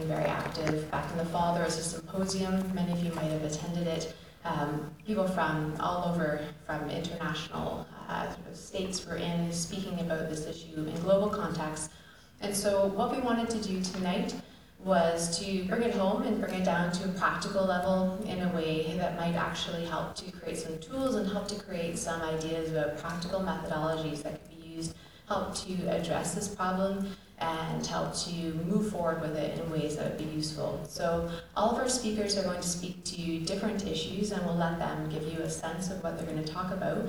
very active. Back in the fall, there was a symposium. Many of you might have attended it. People from all over, from international states were in speaking about this issue in global context. And so what we wanted to do tonight was to bring it home and bring it down to a practical level in a way that might actually help to create some tools and help to create some ideas about practical methodologies that could be used, help to address this problem, and help to move forward with it in ways that would be useful. So all of our speakers are going to speak to different issues, and we'll let them give you a sense of what they're going to talk about.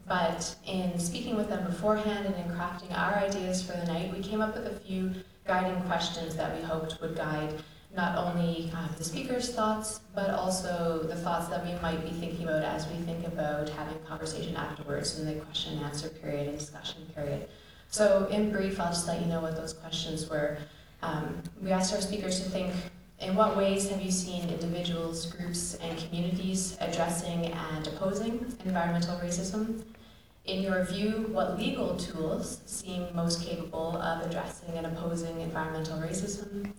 But in speaking with them beforehand and in crafting our ideas for the night, we came up with a few guiding questions that we hoped would guide not only the speakers' thoughts, but also the thoughts that we might be thinking about as we think about having conversation afterwards in the question and answer period and discussion period. So in brief, I'll just let you know what those questions were. We asked our speakers to think, in what ways have you seen individuals, groups, and communities addressing and opposing environmental racism? In your view, what legal tools seem most capable of addressing and opposing environmental racism?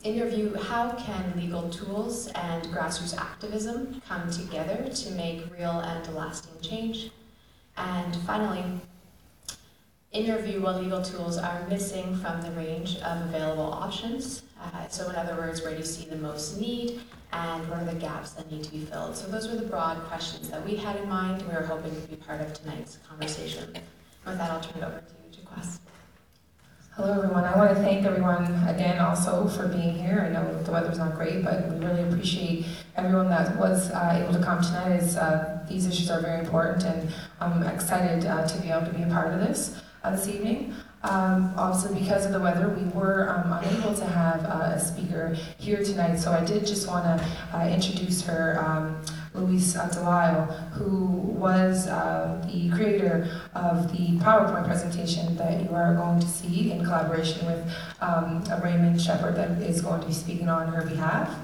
In your view, how can legal tools and grassroots activism come together to make real and lasting change? And finally, in your view, what legal tools are missing from the range of available options? So in other words, where do you see the most need, and what are the gaps that need to be filled? So those were the broad questions that we had in mind, and we were hoping to be part of tonight's conversation. And with that, I'll turn it over to Jaquess. Hello everyone. I want to thank everyone again also for being here. I know the weather's not great, but we really appreciate everyone that was able to come tonight, as these issues are very important, and I'm excited to be able to be a part of this evening. Obviously, because of the weather, we were unable to have a speaker here tonight, so I did just want to introduce her, Louise Delisle, who was the creator of the PowerPoint presentation that you are going to see in collaboration with Raymond Shepard, that is going to be speaking on her behalf.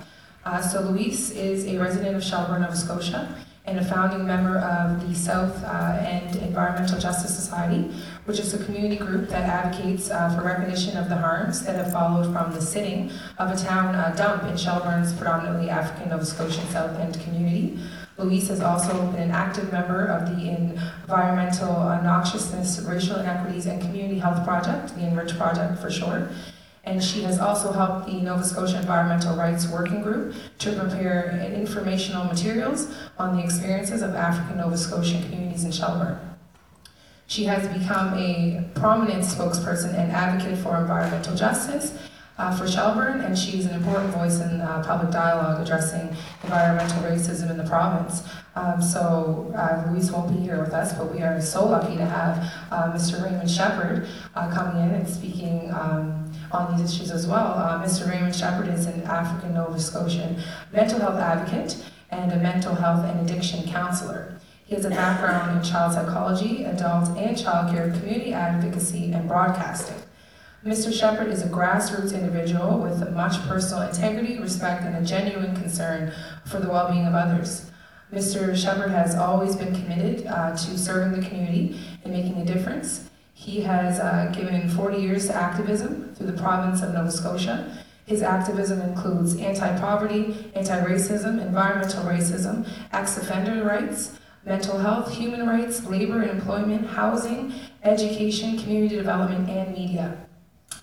So Louise is a resident of Shelburne, Nova Scotia, and a founding member of the South End Environmental Justice Society, which is a community group that advocates for recognition of the harms that have followed from the sitting of a town dump in Shelburne's predominantly African Nova Scotian South End community. Louise has also been an active member of the Environmental Noxiousness, Racial Inequities, and Community Health Project, the ENRICH Project for short. And she has also helped the Nova Scotia Environmental Rights Working Group to prepare informational materials on the experiences of African Nova Scotian communities in Shelburne. She has become a prominent spokesperson and advocate for environmental justice for Shelburne, and she is an important voice in public dialogue addressing environmental racism in the province. Louise won't be here with us, but we are so lucky to have Mr. Raymond Shepard coming in and speaking on these issues as well. Mr. Raymond Shepard is an African Nova Scotian mental health advocate and a mental health and addiction counselor. He has a background in child psychology, adult and child care, community advocacy, and broadcasting. Mr. Shepard is a grassroots individual with much personal integrity, respect, and a genuine concern for the well-being of others. Mr. Shepard has always been committed to serving the community and making a difference. He has given 40 years to activism through the province of Nova Scotia. His activism includes anti-poverty, anti-racism, environmental racism, ex-offender rights, mental health, human rights, labor and employment, housing, education, community development, and media.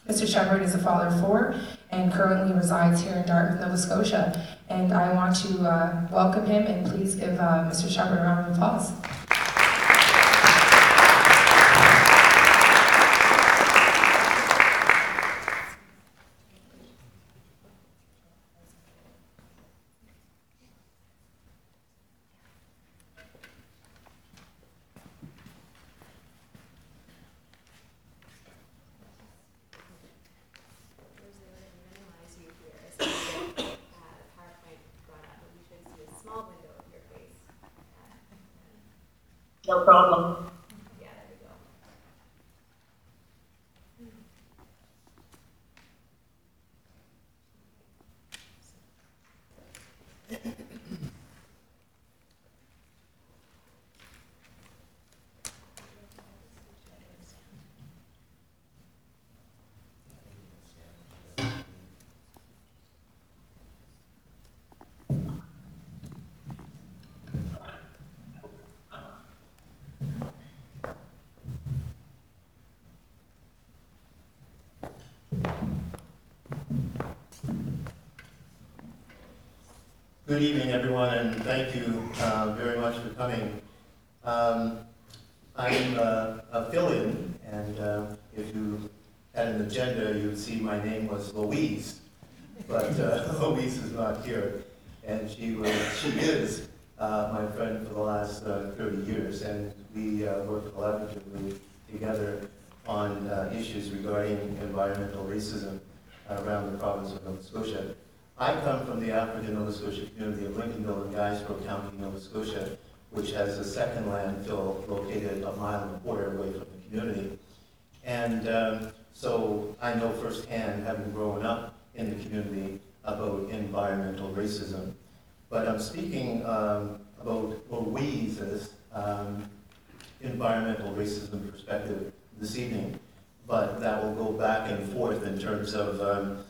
Mr. Shepard is a father of 4 and currently resides here in Dartmouth, Nova Scotia. And I want to welcome him, and please give Mr. Shepard a round of applause. No problem. Yeah, there we go. Good evening, everyone, and thank you very much for coming. I'm a fill-in, and if you had an agenda, you would see my name was Louise, but Louise is not here, and she is my friend for the last 30 years, and we work collaboratively together on issues regarding environmental racism around the province of Nova Scotia. I come from the African Nova Scotia community of Lincolnville in Guysborough County, Nova Scotia, which has a second landfill located a mile and a quarter away from the community. And so I know firsthand, having grown up in the community, about environmental racism. But I'm speaking about Louise's environmental racism perspective this evening, but that will go back and forth in terms of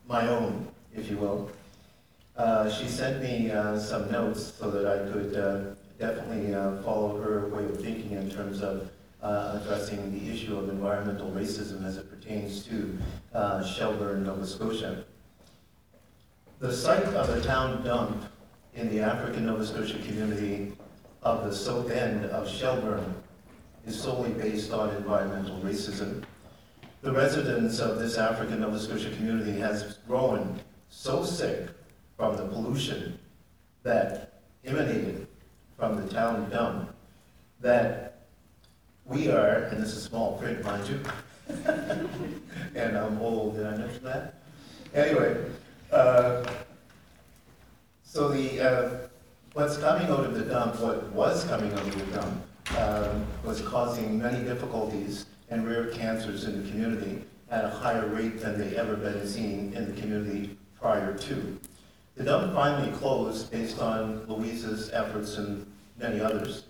my own, if you will. She sent me some notes so that I could definitely follow her way of thinking in terms of addressing the issue of environmental racism as it pertains to Shelburne, Nova Scotia. The site of the town dump in the African Nova Scotia community of the south end of Shelburne is solely based on environmental racism. The residents of this African Nova Scotia community has grown so sick from the pollution that emanated from the town dump that we are, and this is small print, mind you, and I'm old, did I mention that? Anyway, so what's coming out of the dump, what was coming out of the dump, was causing many difficulties and rare cancers in the community at a higher rate than they ever been seen in the community prior to. The dump finally closed based on Louise's efforts and many others.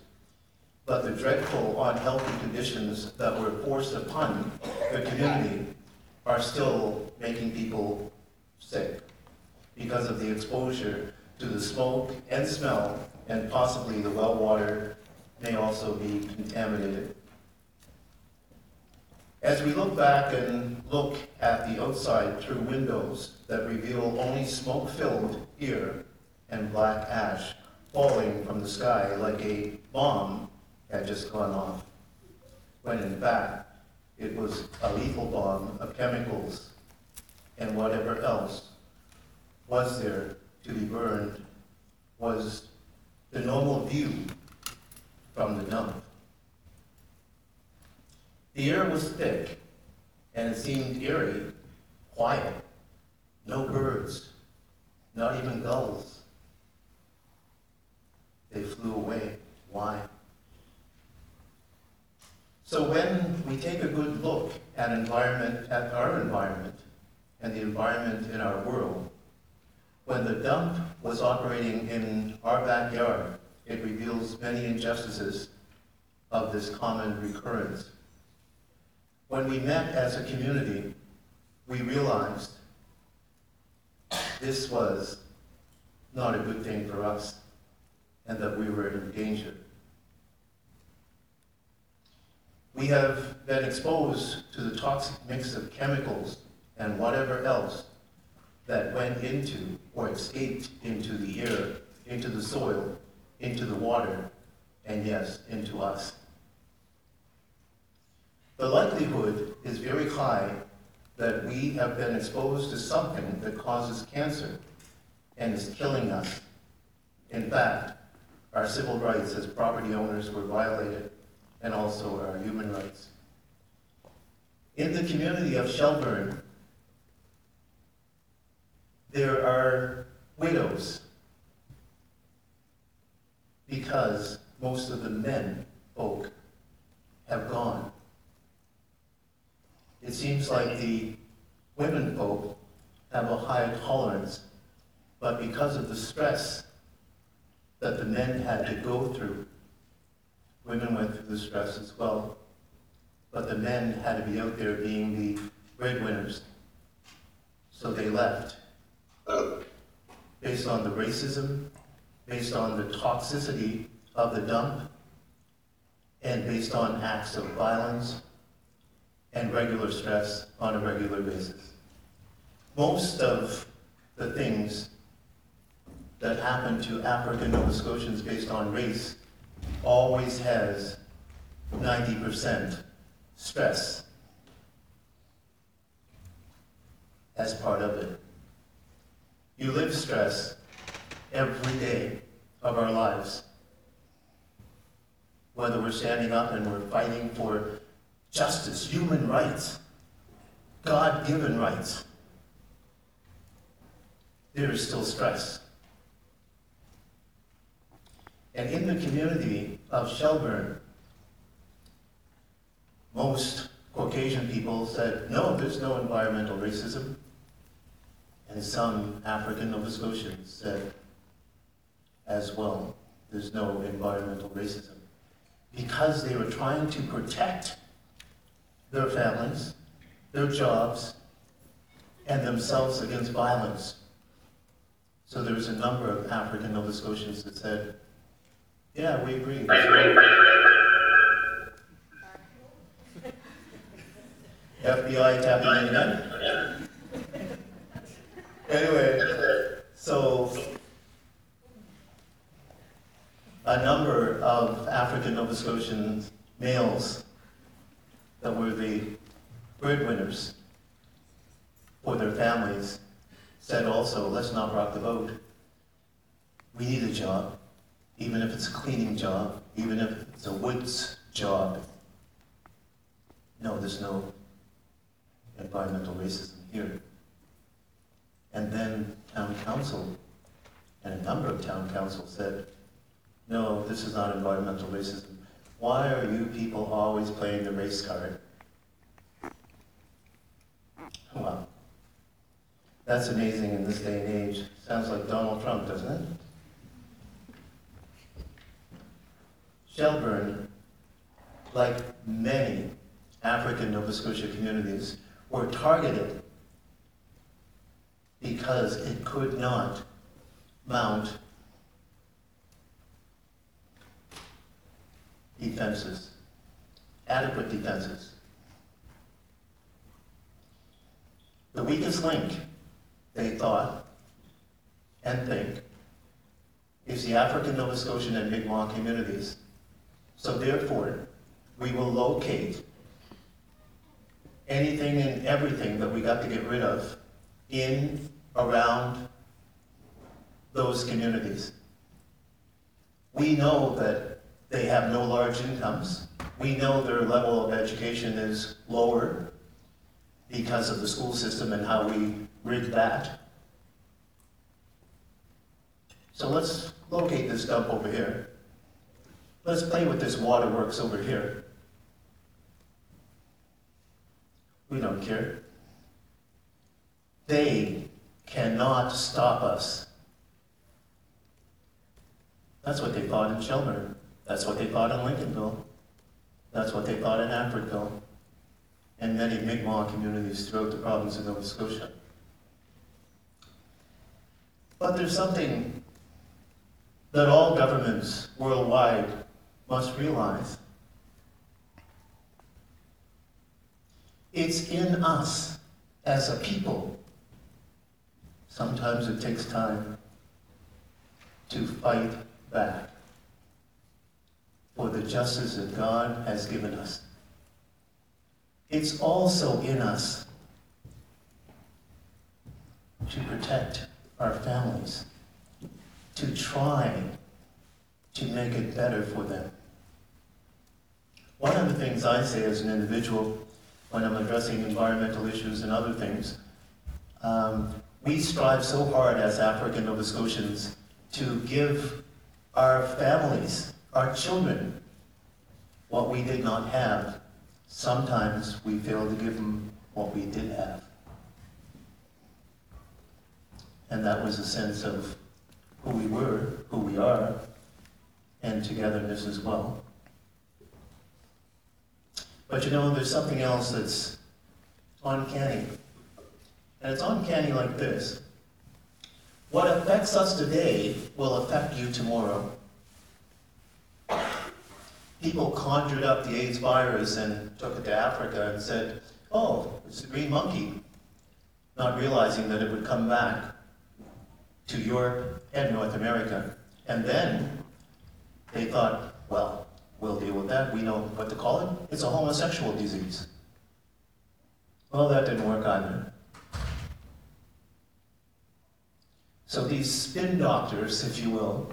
But the dreadful, unhealthy conditions that were forced upon the community are still making people sick because of the exposure to the smoke and smell, and possibly the well water may also be contaminated. As we look back and look at the outside through windows that reveal only smoke-filled air and black ash falling from the sky like a bomb had just gone off, when in fact it was a lethal bomb of chemicals and whatever else was there to be burned was the normal view from the dump. The air was thick, and it seemed eerie, quiet. No birds, not even gulls. They flew away. Why? So when we take a good look at our environment, and the environment in our world, when the dump was operating in our backyard, it reveals many injustices of this common recurrence. When we met as a community, we realized this was not a good thing for us and that we were in danger. We have been exposed to the toxic mix of chemicals and whatever else that went into or escaped into the air, into the soil, into the water, and yes, into us. The likelihood is very high that we have been exposed to something that causes cancer and is killing us. In fact, our civil rights as property owners were violated, and also our human rights. In the community of Shelburne, there are widows because most of the men folk have gone. It seems like the women folk have a high tolerance, but because of the stress that the men had to go through, women went through the stress as well, but the men had to be out there being the breadwinners, so they left. Based on the racism, based on the toxicity of the dump, and based on acts of violence and regular stress on a regular basis. Most of the things that happen to African Nova Scotians based on race always has 90% stress as part of it. You live stress every day of our lives. Whether we're standing up and we're fighting for justice, human rights, God-given rights, there is still stress. And in the community of Shelburne, most Caucasian people said, no, there's no environmental racism. And some African Nova Scotians said as well, there's no environmental racism. Because they were trying to protect their families, their jobs, and themselves against violence. So there was a number of African Nova Scotians that said, yeah, we agree. FBI tapping in again. Anyway, so a number of African Nova Scotian males that were the breadwinners for their families said also, let's not rock the boat. We need a job, even if it's a cleaning job, even if it's a woods job. No, there's no environmental racism here. And then town council and a number of town councils said, no, this is not environmental racism. Why are you people always playing the race card? Well, that's amazing in this day and age. Sounds like Donald Trump, doesn't it? Shelburne, like many African Nova Scotia communities, were targeted because it could not mount defenses, adequate defenses. The weakest link, they thought and think, is the African Nova Scotian and Mi'kmaq communities. So therefore, we will locate anything and everything that we got to get rid of in, around those communities. We know that they have no large incomes. We know their level of education is lower because of the school system and how we rig that. So let's locate this dump over here. Let's play with this waterworks over here. We don't care. They cannot stop us. That's what they thought in Shelburne. That's what they thought in Lincolnville. That's what they thought in Alfredville. And many Mi'kmaq communities throughout the province of Nova Scotia. But there's something that all governments worldwide must realize. It's in us as a people. Sometimes it takes time to fight back for the justice that God has given us. It's also in us to protect our families, to try to make it better for them. One of the things I say as an individual when I'm addressing environmental issues and other things, we strive so hard as African Nova Scotians to give our families, our children, what we did not have. Sometimes we fail to give them what we did have. And that was a sense of who we were, who we are, and togetherness as well. But you know, there's something else that's uncanny. And it's uncanny like this. What affects us today will affect you tomorrow. People conjured up the AIDS virus and took it to Africa and said, oh, it's the green monkey, not realizing that it would come back to Europe and North America. And then they thought, well, we'll deal with that. We know what to call it. It's a homosexual disease. Well, that didn't work either. So these spin doctors, if you will,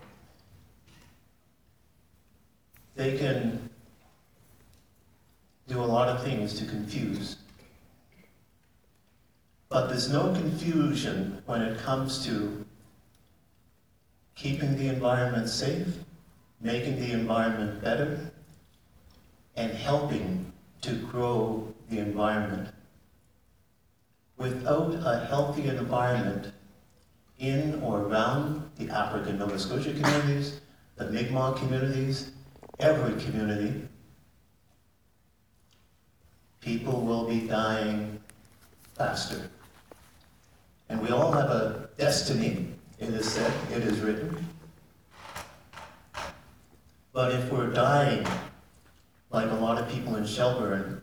they can do a lot of things to confuse. But there's no confusion when it comes to keeping the environment safe, making the environment better, and helping to grow the environment. Without a healthy environment in or around the African Nova Scotia communities, the Mi'kmaq communities, every community, people will be dying faster. And we all have a destiny, it is said, it is written. But if we're dying, like a lot of people in Shelburne,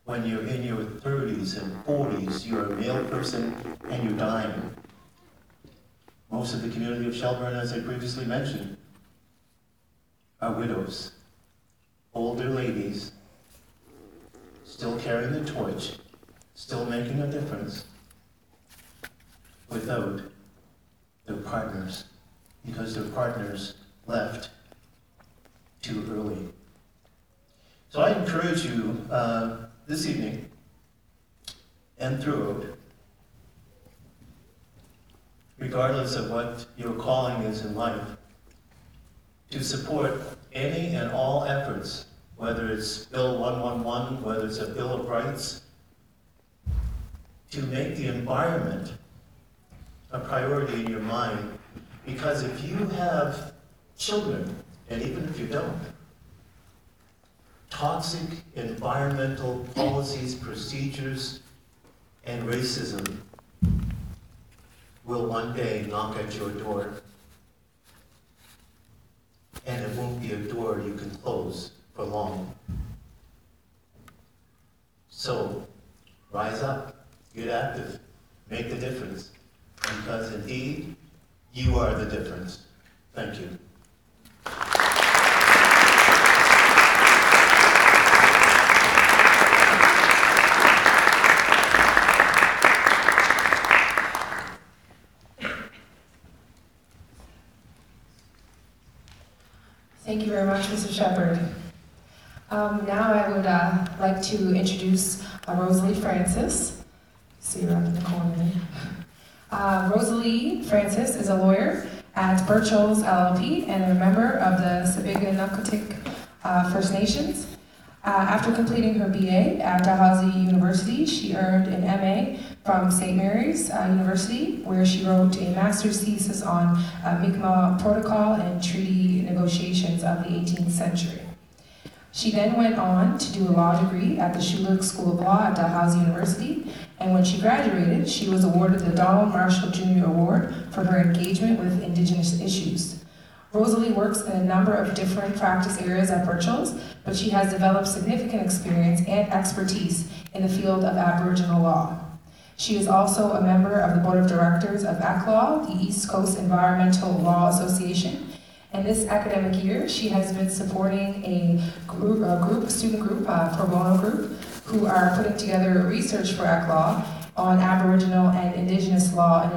when you're in your 30s and 40s, you're a male person and you're dying. Most of the community of Shelburne, as I previously mentioned, are widows, older ladies, still carrying the torch, still making a difference, without their partners, because their partners left too early. So I encourage you this evening and throughout, regardless of what your calling is in life, to support any and all efforts, whether it's Bill 111, whether it's a Bill of Rights, to make the environment a priority in your mind. Because if you have children, and even if you don't, toxic environmental policies, procedures, and racism will one day knock at your door. And it won't be a door you can close for long. So, rise up, get active, make the difference. Because indeed, you are the difference. Thank you. Thank you very much, Mr. Shepherd. Now I would like to introduce Rosalie Francis. See her up in the corner there. Rosalie Francis is a lawyer at Birchall's LLP and a member of the Sibiga First Nations. After completing her BA at Dalhousie University, she earned an MA from St. Mary's University, where she wrote a master's thesis on Mi'kmaq protocol and treaty negotiations of the 18th century. She then went on to do a law degree at the Schulich School of Law at Dalhousie University, and when she graduated, she was awarded the Donald Marshall Jr. Award for her engagement with Indigenous issues. Rosalie works in a number of different practice areas at Birchall's, but she has developed significant experience and expertise in the field of Aboriginal law. She is also a member of the Board of Directors of ACLAW, the East Coast Environmental Law Association, and this academic year she has been supporting a student group, pro bono group, who are putting together research for ACLAW on Aboriginal and Indigenous law and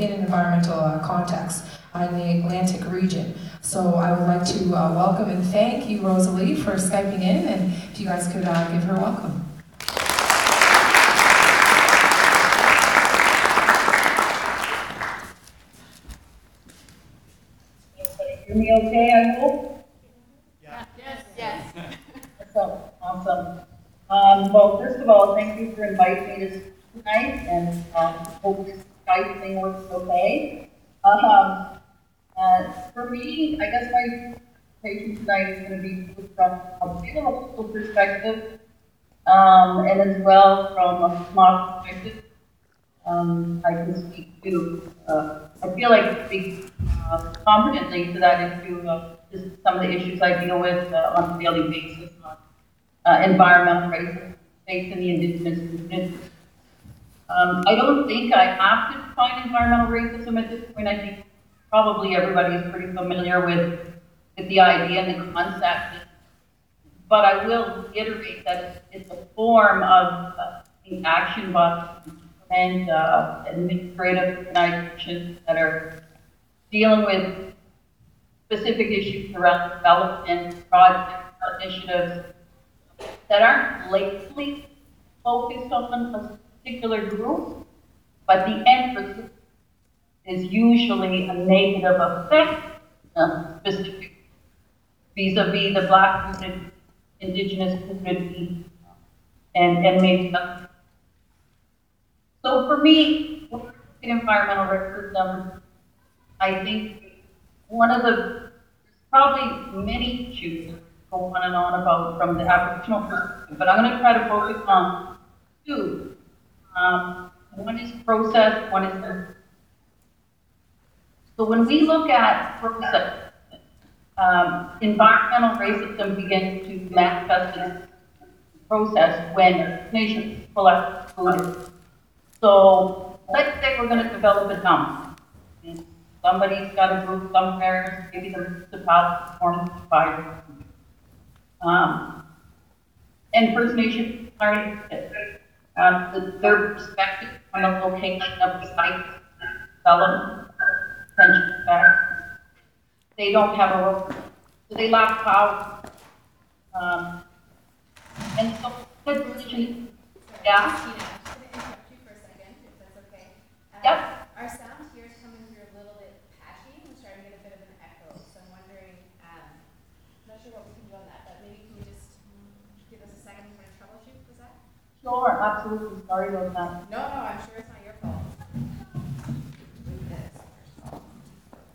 in an environmental context in the Atlantic region. So I would like to welcome and thank you, Rosalie, for Skyping in, and if you guys could give her a welcome. Hear me okay, I hope? Yeah. Yes. Awesome. Well, first of all, thank you for inviting me to tonight, and hope this Skype thing works okay. For me, I guess my presentation tonight is going to be from a theological perspective, and as well from a smart perspective. I can speak to, I feel like I speak competently to that issue of just some of the issues I deal with on a daily basis on environmental racism facing the Indigenous community. I don't think I have to define environmental racism at this point. I think probably everybody is pretty familiar with the idea and the concept. But I will reiterate that it's a form of action by and administrative organizations that are dealing with specific issues around development, projects, initiatives that aren't blatantly focused on a particular group, but the emphasis is usually a negative effect, specific vis-a-vis the Black community, Indigenous community, and maybe others. So for me, in environmental racism, I think one of the, probably many issues go on and on about from the Aboriginal perspective, but I'm going to try to focus on two. One is process, one is the. So when we look at process, environmental racism begins to manifest its process when nations collect food. So let's say we're going to develop a dump. And somebody's got a group somewhere, maybe the municipality forms to buy. And First Nations are their perspective on the location of the site, development, potential effects. They don't have a role, so they lack power. And so, good religion, yeah. I'm just going to interrupt you for a second, if that's okay. Yep. Our sound here is coming through a little bit patchy. I'm starting to get a bit of an echo, so I'm wondering, not sure what we can do on that, but maybe can you just give us a second to troubleshoot, was that? Sure, absolutely. Sorry about that. No, I'm sure it's not your fault.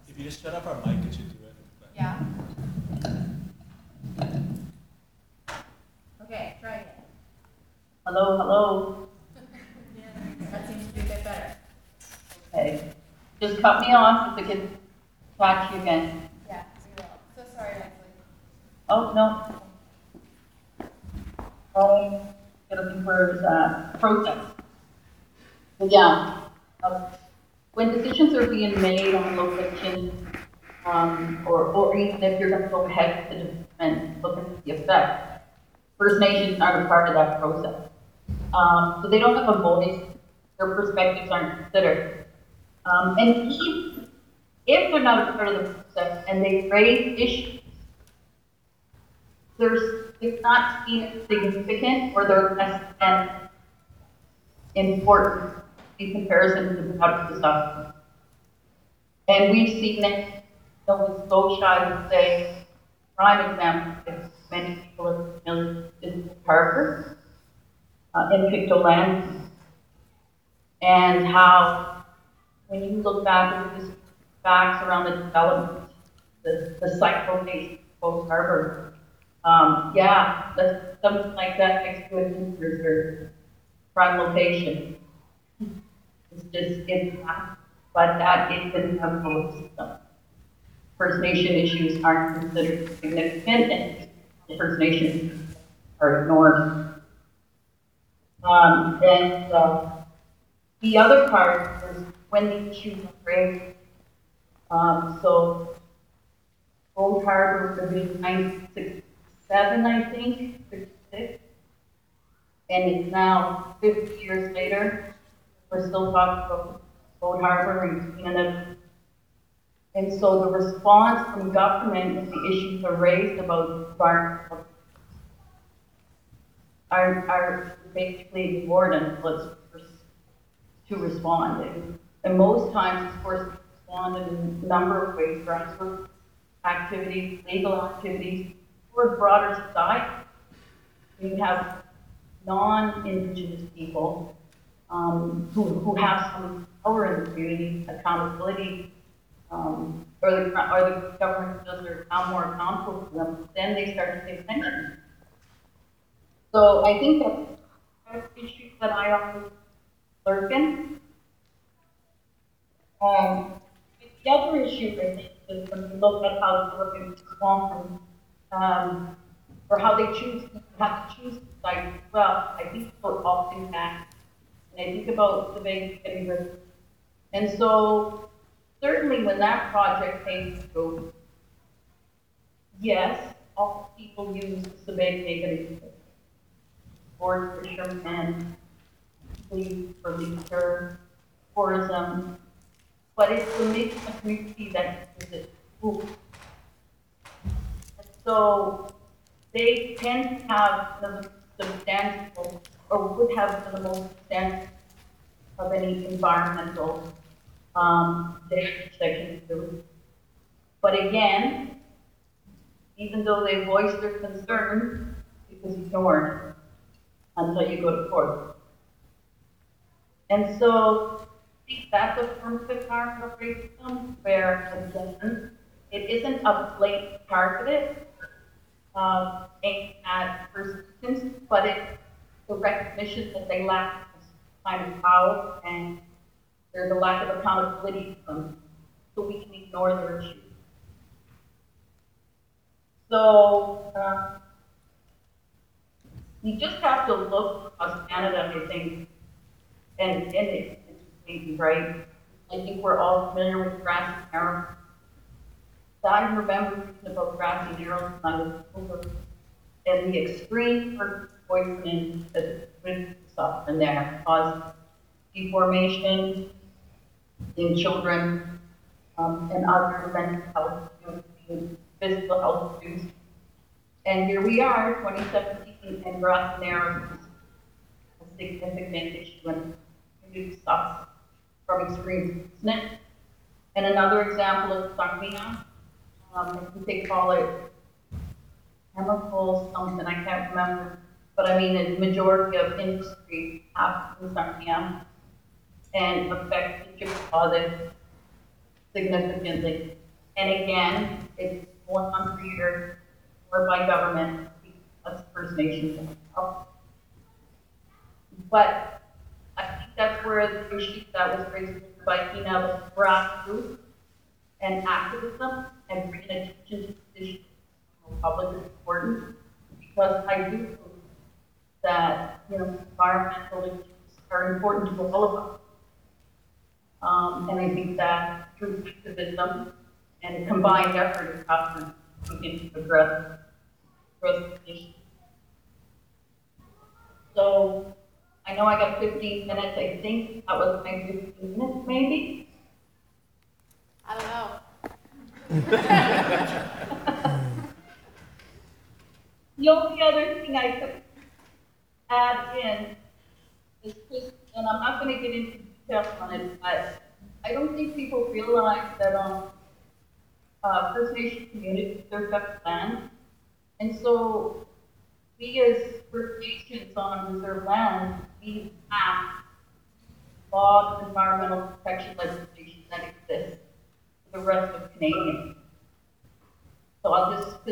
If you just shut up our mic, it should do it. Yeah. Okay, try again. Hello, hello. That seems to be a bit better. Okay. Just cut me off if it gets patchy again. Yeah, we will. So sorry, Leslie. Oh, no. Gotta think where it was process. But yeah, when decisions are being made on location, or even if you're going to go ahead and look at the effect, First Nations aren't a part of that process. So they don't have a voice, their perspectives aren't considered. And even if they're not a part of the process and they raise issues, it's not seen as significant or they're less than important in comparison to the broader society. And we've seen it, Nova Scotia, I would say, prime example, is many people are familiar with Harvard in Pictou land, and how when you look back at the facts around the development, the cycle-based post-Harvard, yeah, that's something like that next to a reserve prime location. It's just, but that is the temple system. First Nation issues aren't considered significant, and First Nations are ignored. And the other part is when the issues are raised. So Old Harbor was in 1967, I think, 66, and it's now 50 years later. We're still talking about Old Harbor and Canada. And so the response from government when the issues are raised about environmental are basically ignored until it's to respond. And most times it's forced to respond in a number of ways, grassroots activities, legal activities, or a broader society. You have non-Indigenous people who have some power in the community, accountability, or the government feels they're now more accountable to them, then they start to pay attention. So I think that's the issue that I often lurk in. The other issue, I think, is when you look at how the government responds, or how they have to choose the site as well. I think about often back, and I think about the Vegas City River And so certainly when that project came through, yes, all people use the big negative sports, fishermen, police for leisure, tourism, but it's the mix of community that uses it. So they tend to have the substantial, or would have the most substantial of any environmental damage that can do. But again, even though they voice their concern, it was ignored until you go to court. And so I think that's a formative part of racism, where again, it isn't a blatant targeted aimed at persons, but it's the recognition that they lack this kind of power and there's a lack of accountability to them, so we can ignore their issues. So you just have to look across Canada, I think, and it's amazing, right? I think we're all familiar with grassy narrows. I remember reading about grassy narrows when I was over, and the extreme poisoning that stuff in there caused deformation in children and other mental health issues, physical health issues. And here we are, 2017, and grassy narrows is a significant issue and community suffers from extreme snip. And another example is sarnia. I think they call it chemical something, I can't remember. But I mean, the majority of industry happens in sarnia and affects the deposit significantly. And again, it's going on for years or by government, that's First Nations. But I think that's where the issue that was raised by Tina was grassroots and activism and bringing attention to the issue of public is important, because I do believe that environmental issues are important to all of us. And I think that through activism and combined effort is how we can address the issue. So I know I got 15 minutes. I think that was my 15 minutes, maybe. I don't know. The only other thing I could add in is just, and I'm not going to get into detail on it, but I don't think people realize that First Nation communities, they're federal land. And so we as First Nations on reserve land, we have law of environmental protection legislation that exists for the rest of Canadians. So I'll just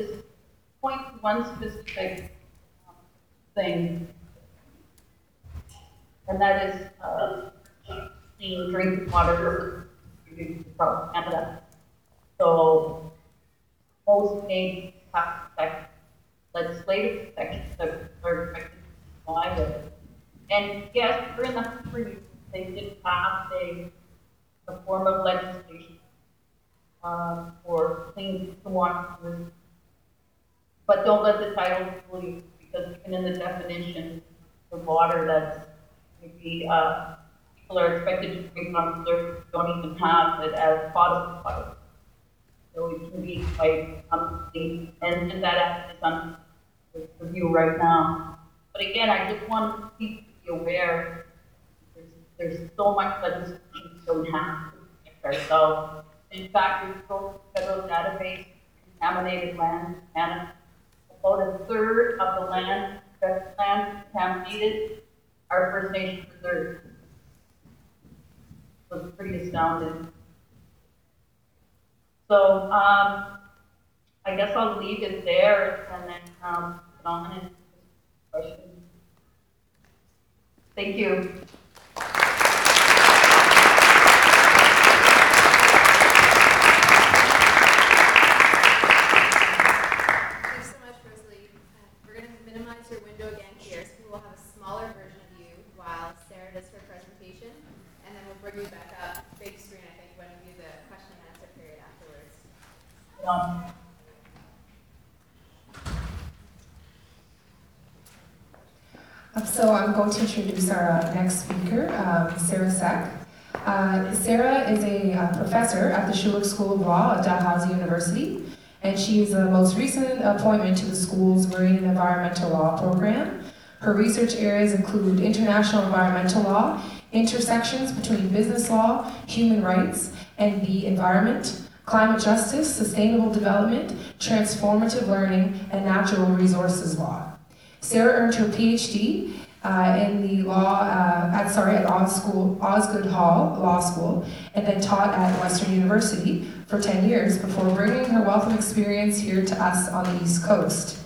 point to one specific thing, and that is clean drinking water for Canada. So most Canadians have to protect legislative protections that are expected to comply with. And yes, we're in the country, they did pass a form of legislation for clean drinking water, but don't let the title fool you, because even in the definition of water that's maybe people are expected to drink on the surface, don't even have it as potable water. So it can be quite unclean, and that is on review right now. But again, I just want people to be aware there's so much legislation we don't have to protect ourselves. In fact, there's a federal database of contaminated land in Canada. About a third of the land, federal land contaminated, are First Nation reserves. So it's pretty astounding. So I guess I'll leave it there and then get on and questions. Thank you. Thanks so much, Rosalie. We're going to minimize your window again here, so we will have a smaller version of you while Sarah does her presentation, and then we'll bring you back up big John. So I'm going to introduce our next speaker, Sarah Sack. Sarah is a professor at the Schulich School of Law at Dalhousie University, and she is the most recent appointment to the school's Marine and Environmental Law program. Her research areas include international environmental law, intersections between business law, human rights, and the environment, climate justice, sustainable development, transformative learning, and natural resources law. Sarah earned her PhD in the law at Osgoode Hall Law School, and then taught at Western University for 10 years before bringing her wealth of experience here to us on the East Coast.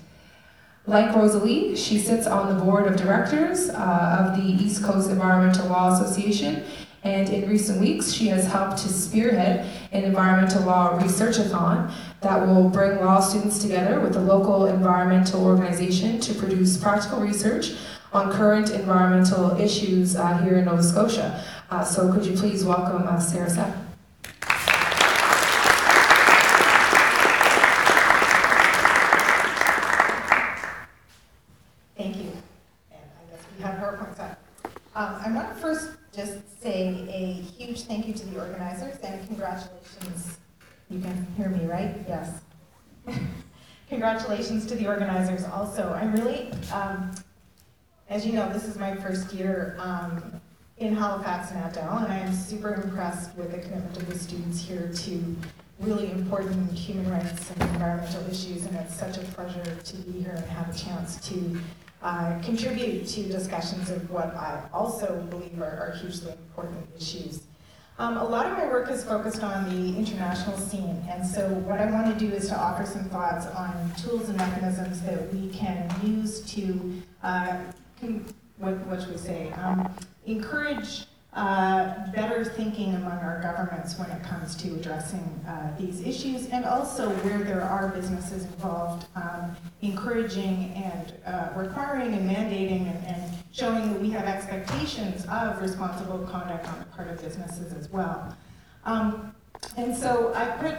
Like Rosalie, she sits on the board of directors of the East Coast Environmental Law Association, and in recent weeks she has helped to spearhead an environmental law researchathon that will bring law students together with a local environmental organization to produce practical research on current environmental issues here in Nova Scotia. So could you please welcome Sarah Sack. Thank you. And I guess we have PowerPoints up. I want to first just say a huge thank you to the organizers and congratulations. You can hear me, right? Yes. Congratulations to the organizers also. I'm really, as you know, this is my first year in Halifax and at Dal, and I am super impressed with the commitment of the students here to really important human rights and environmental issues, and it's such a pleasure to be here and have a chance to contribute to discussions of what I also believe are hugely important issues. A lot of my work is focused on the international scene, and so what I want to do is to offer some thoughts on tools and mechanisms that we can use to, what should we say, encourage better thinking among our governments when it comes to addressing these issues, and also where there are businesses involved, encouraging and requiring and mandating and showing that we have expectations of responsible conduct on the part of businesses as well. And so I put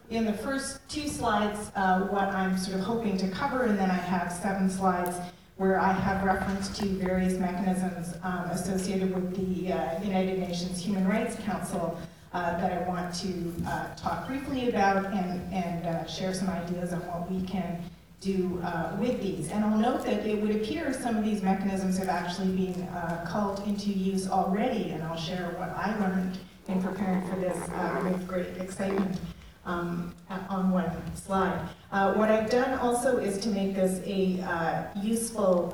in the first two slides what I'm sort of hoping to cover, and then I have 7 slides where I have reference to various mechanisms associated with the United Nations Human Rights Council that I want to talk briefly about and share some ideas on what we can do with these. And I'll note that it would appear some of these mechanisms have actually been called into use already, and I'll share what I learned in preparing for this with great excitement on one slide. What I've done also is to make this a useful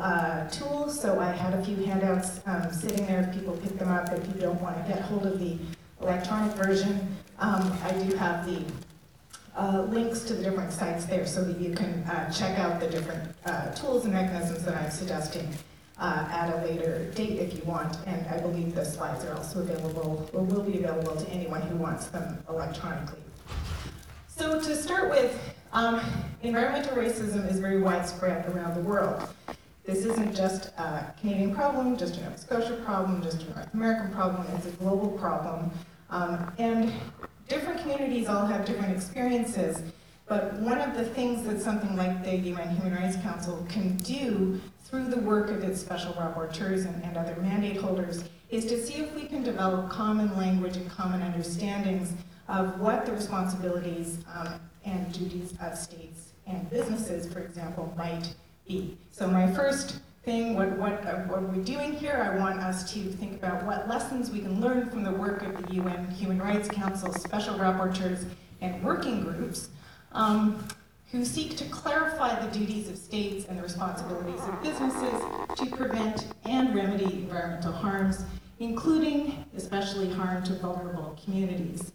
tool, so I had a few handouts sitting there if people pick them up. If you don't want to get hold of the electronic version, I do have the links to the different sites there so that you can check out the different tools and mechanisms that I'm suggesting at a later date if you want, and I believe the slides are also available, or will be available to anyone who wants them electronically. So to start with, environmental racism is very widespread around the world. This isn't just a Canadian problem, just a Nova Scotia problem, just a North American problem, it's a global problem. And different communities all have different experiences, but one of the things that something like the UN Human Rights Council can do through the work of its special rapporteurs and other mandate holders is to see if we can develop common language and common understandings of what the responsibilities and duties of states and businesses, for example, might be. So my first thing, what are we doing here? I want us to think about what lessons we can learn from the work of the UN Human Rights Council, special rapporteurs, and working groups who seek to clarify the duties of states and the responsibilities of businesses to prevent and remedy environmental harms, including especially harm to vulnerable communities.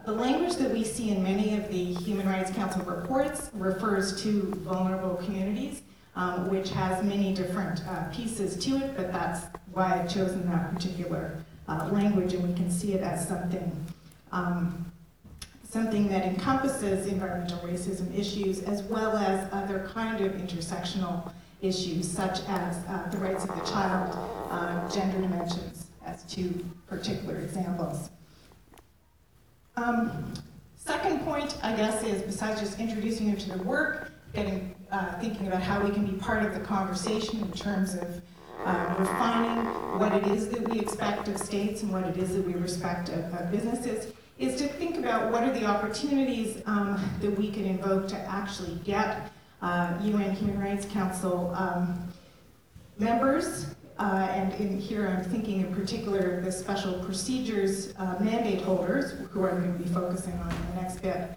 The language that we see in many of the Human Rights Council reports refers to vulnerable communities, which has many different pieces to it, but that's why I've chosen that particular language, and we can see it as something that encompasses environmental racism issues as well as other kind of intersectional issues, such as the rights of the child, gender dimensions, as two particular examples. Second, second point, I guess, is besides just introducing you to the work, thinking about how we can be part of the conversation in terms of refining what it is that we expect of states and what it is that we respect of businesses, is to think about what are the opportunities that we can invoke to actually get UN Human Rights Council members, and in here I'm thinking in particular the special procedures mandate holders, who I'm going to be focusing on in the next bit,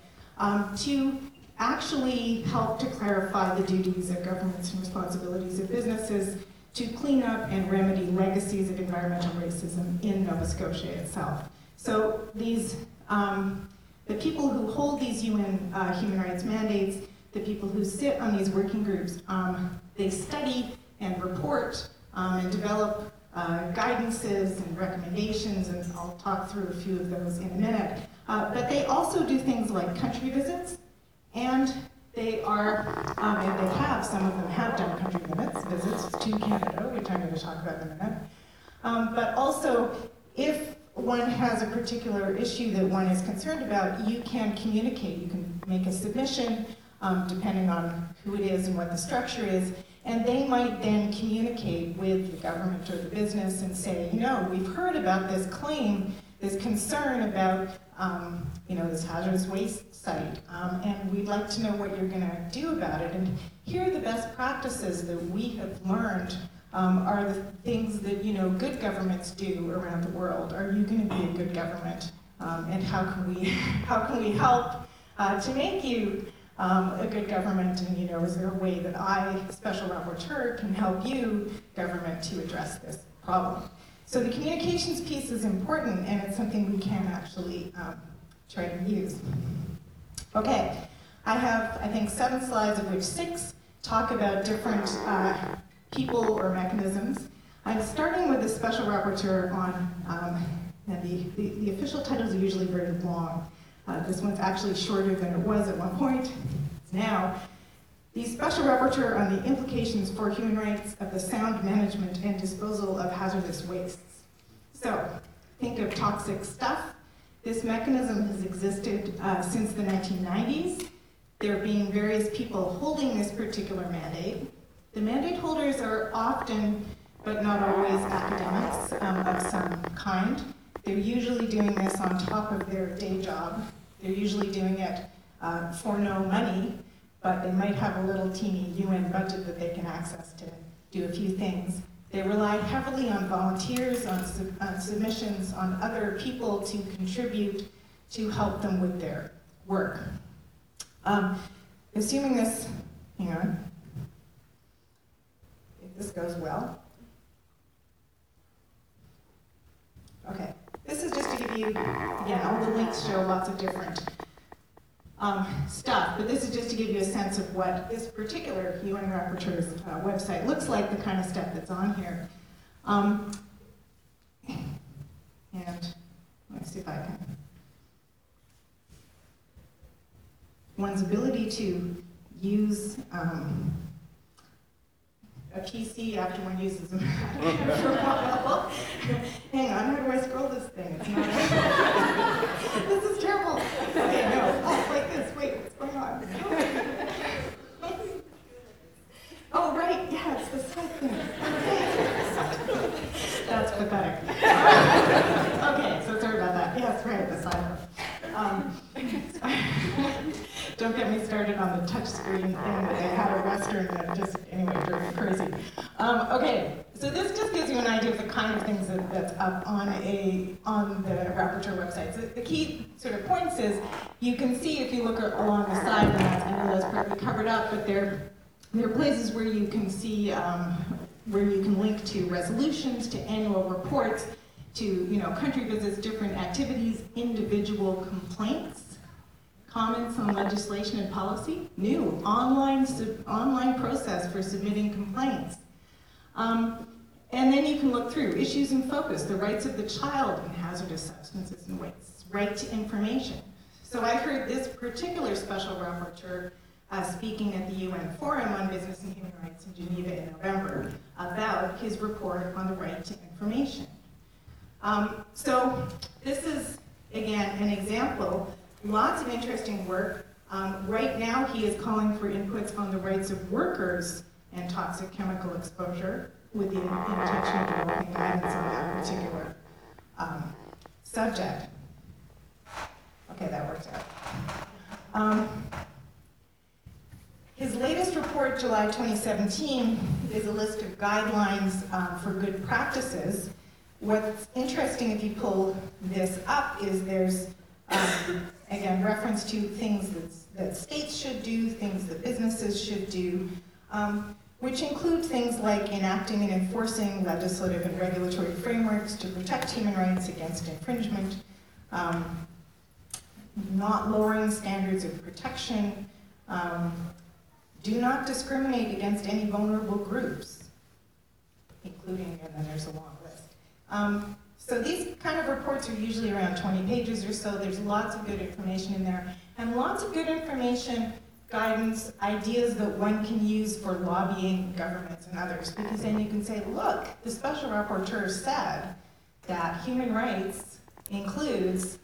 to actually help to clarify the duties of governments and responsibilities of businesses to clean up and remedy legacies of environmental racism in Nova Scotia itself. So these, the people who hold these UN human rights mandates, the people who sit on these working groups, they study and report and develop guidances and recommendations, and I'll talk through a few of those in a minute. But they also do things like country visits, and they are, and they have, some of them have done country visits to Canada, which I'm going to talk about in a minute. But also, if one has a particular issue that one is concerned about, you can communicate, you can make a submission, depending on who it is and what the structure is, and they might then communicate with the government or the business and say, you know, we've heard about this claim, this concern about, you know, this hazardous waste site, and we'd like to know what you're going to do about it. And here are the best practices that we have learned are the things that, you know, good governments do around the world. Are you going to be a good government? And how can we help to make you a good government? And, you know, is there a way that I, Special Rapporteur, can help you, government, to address this problem? So the communications piece is important, and it's something we can actually try to use. Okay, I have, I think, 7 slides, of which 6 talk about different people or mechanisms. I'm starting with the Special Rapporteur on, and the official titles are usually very long. This one's actually shorter than it was at one point. It's now the Special Rapporteur on the implications for human rights of the sound management and disposal of hazardous wastes. So, think of toxic stuff. This mechanism has existed since the 1990s. There have been various people holding this particular mandate. The mandate holders are often, but not always, academics of some kind. They're usually doing this on top of their day job. They're usually doing it for no money, but they might have a little teeny UN budget that they can access to do a few things. They rely heavily on volunteers, on submissions, on other people to contribute to help them with their work. Assuming this, hang on, if this goes well. Okay, this is just to give you, again, all the links show lots of different stuff, but this is just to give you a sense of what this particular UN Rapporteur's website looks like, the kind of stuff that's on here. And let me see if I can. One's ability to use a PC after one uses a Mac for a while. Hang on, how do I scroll this thing? It's not. This is terrible. Okay, no. Oh, like this. Wait, what's going on? Oh, right. Yeah, it's the side thing. Okay. That's pathetic. Okay, so sorry about that. Yes, right, the side. Don't get me started on the touch screen thing that they had at Western that just, anyway, drove me crazy. Okay, so this just gives you an idea of the kind of things that's up on the Rapporteur website. So the key sort of points is, you can see if you look along the side, and I know that's partly covered up, but there are places where you can see, where you can link to resolutions, to annual reports, to, you know, country visits, different activities, individual complaints, comments on legislation and policy, new online process for submitting complaints. And then you can look through issues in focus, the rights of the child in hazardous substances and wastes, right to information. So I heard this particular Special Rapporteur speaking at the UN Forum on Business and Human Rights in Geneva in November about his report on the right to information. So this is, again, an example lots of interesting work. Right now, he is calling for inputs on the rights of workers and toxic chemical exposure with the intention of developing guidance on that particular subject. Okay, that worked out. His latest report, July 2017, is a list of guidelines for good practices. What's interesting, if you pull this up, is there's, again, reference to things that states should do, things that businesses should do, which include things like enacting and enforcing legislative and regulatory frameworks to protect human rights against infringement, not lowering standards of protection, do not discriminate against any vulnerable groups, including, and then there's a long list. So these kind of reports are usually around 20 pages or so. There's lots of good information in there, and lots of good information, guidance, ideas that one can use for lobbying governments and others, because then you can say, look, the special rapporteur said that human rights includes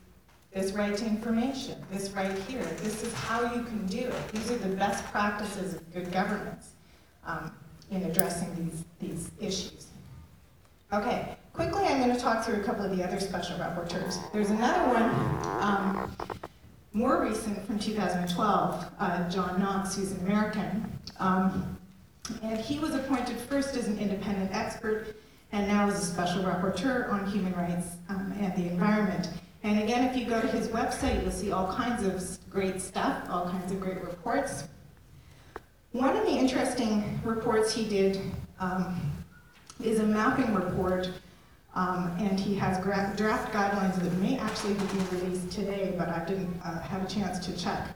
this right to information, this right here. This is how you can do it. These are the best practices of good governance in addressing these issues. Okay, quickly I'm going to talk through a couple of the other special rapporteurs. There's another one, more recent, from 2012, John Knox, who's an American. And he was appointed first as an independent expert and now as a special rapporteur on human rights and the environment. And again, if you go to his website, you'll see all kinds of great stuff, all kinds of great reports. One of the interesting reports he did is a mapping report, and he has draft guidelines that may actually be released today, but I didn't have a chance to check.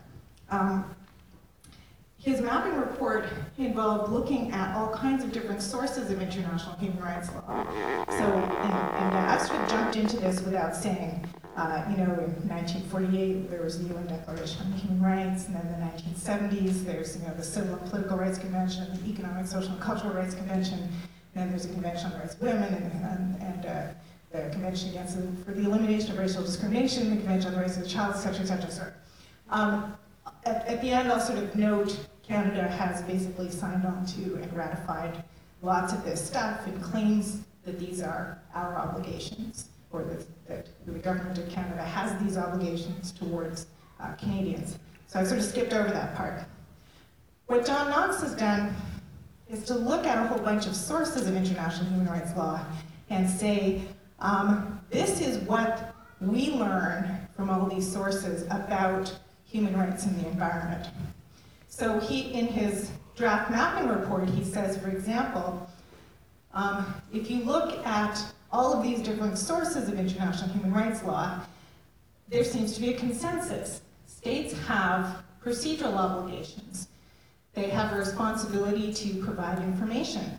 His mapping report involved looking at all kinds of different sources of international human rights law. So, and I sort of jumped into this without saying, in 1948, there was the UN Declaration on Human Rights, and then in the 1970s, there's, the Civil and Political Rights Convention, the Economic, Social, and Cultural Rights Convention, and then there's a Convention on the Rights of Women, and the Convention for the Elimination of Racial Discrimination, the Convention on the Rights of the Child, et cetera, et cetera, et cetera. At the end, I'll sort of note Canada has basically signed on to and ratified lots of this stuff and claims that these are our obligations, or that the government of Canada has these obligations towards Canadians. So I sort of skipped over that part. What John Knox has done is to look at a whole bunch of sources of international human rights law and say, this is what we learn from all these sources about human rights and the environment. So in his draft mapping report, he says, for example, if you look at all of these different sources of international human rights law, there seems to be a consensus. States have procedural obligations. They have a responsibility to provide information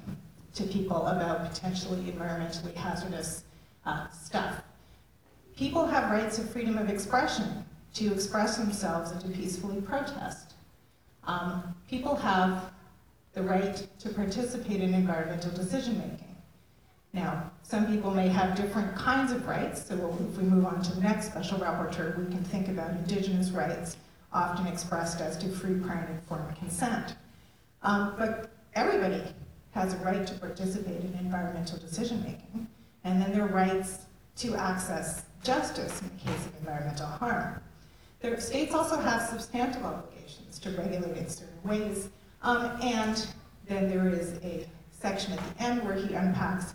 to people about potentially environmentally hazardous stuff. People have rights of freedom of expression, to express themselves and to peacefully protest. People have the right to participate in environmental decision-making. Now, some people may have different kinds of rights, so if we move on to the next special rapporteur, we can think about Indigenous rights, often expressed as to free, prior, and informed consent. But everybody has a right to participate in environmental decision-making, and then their rights to access justice in the case of environmental harm. The states also have substantive obligations to regulate in certain ways, and then there is a section at the end where he unpacks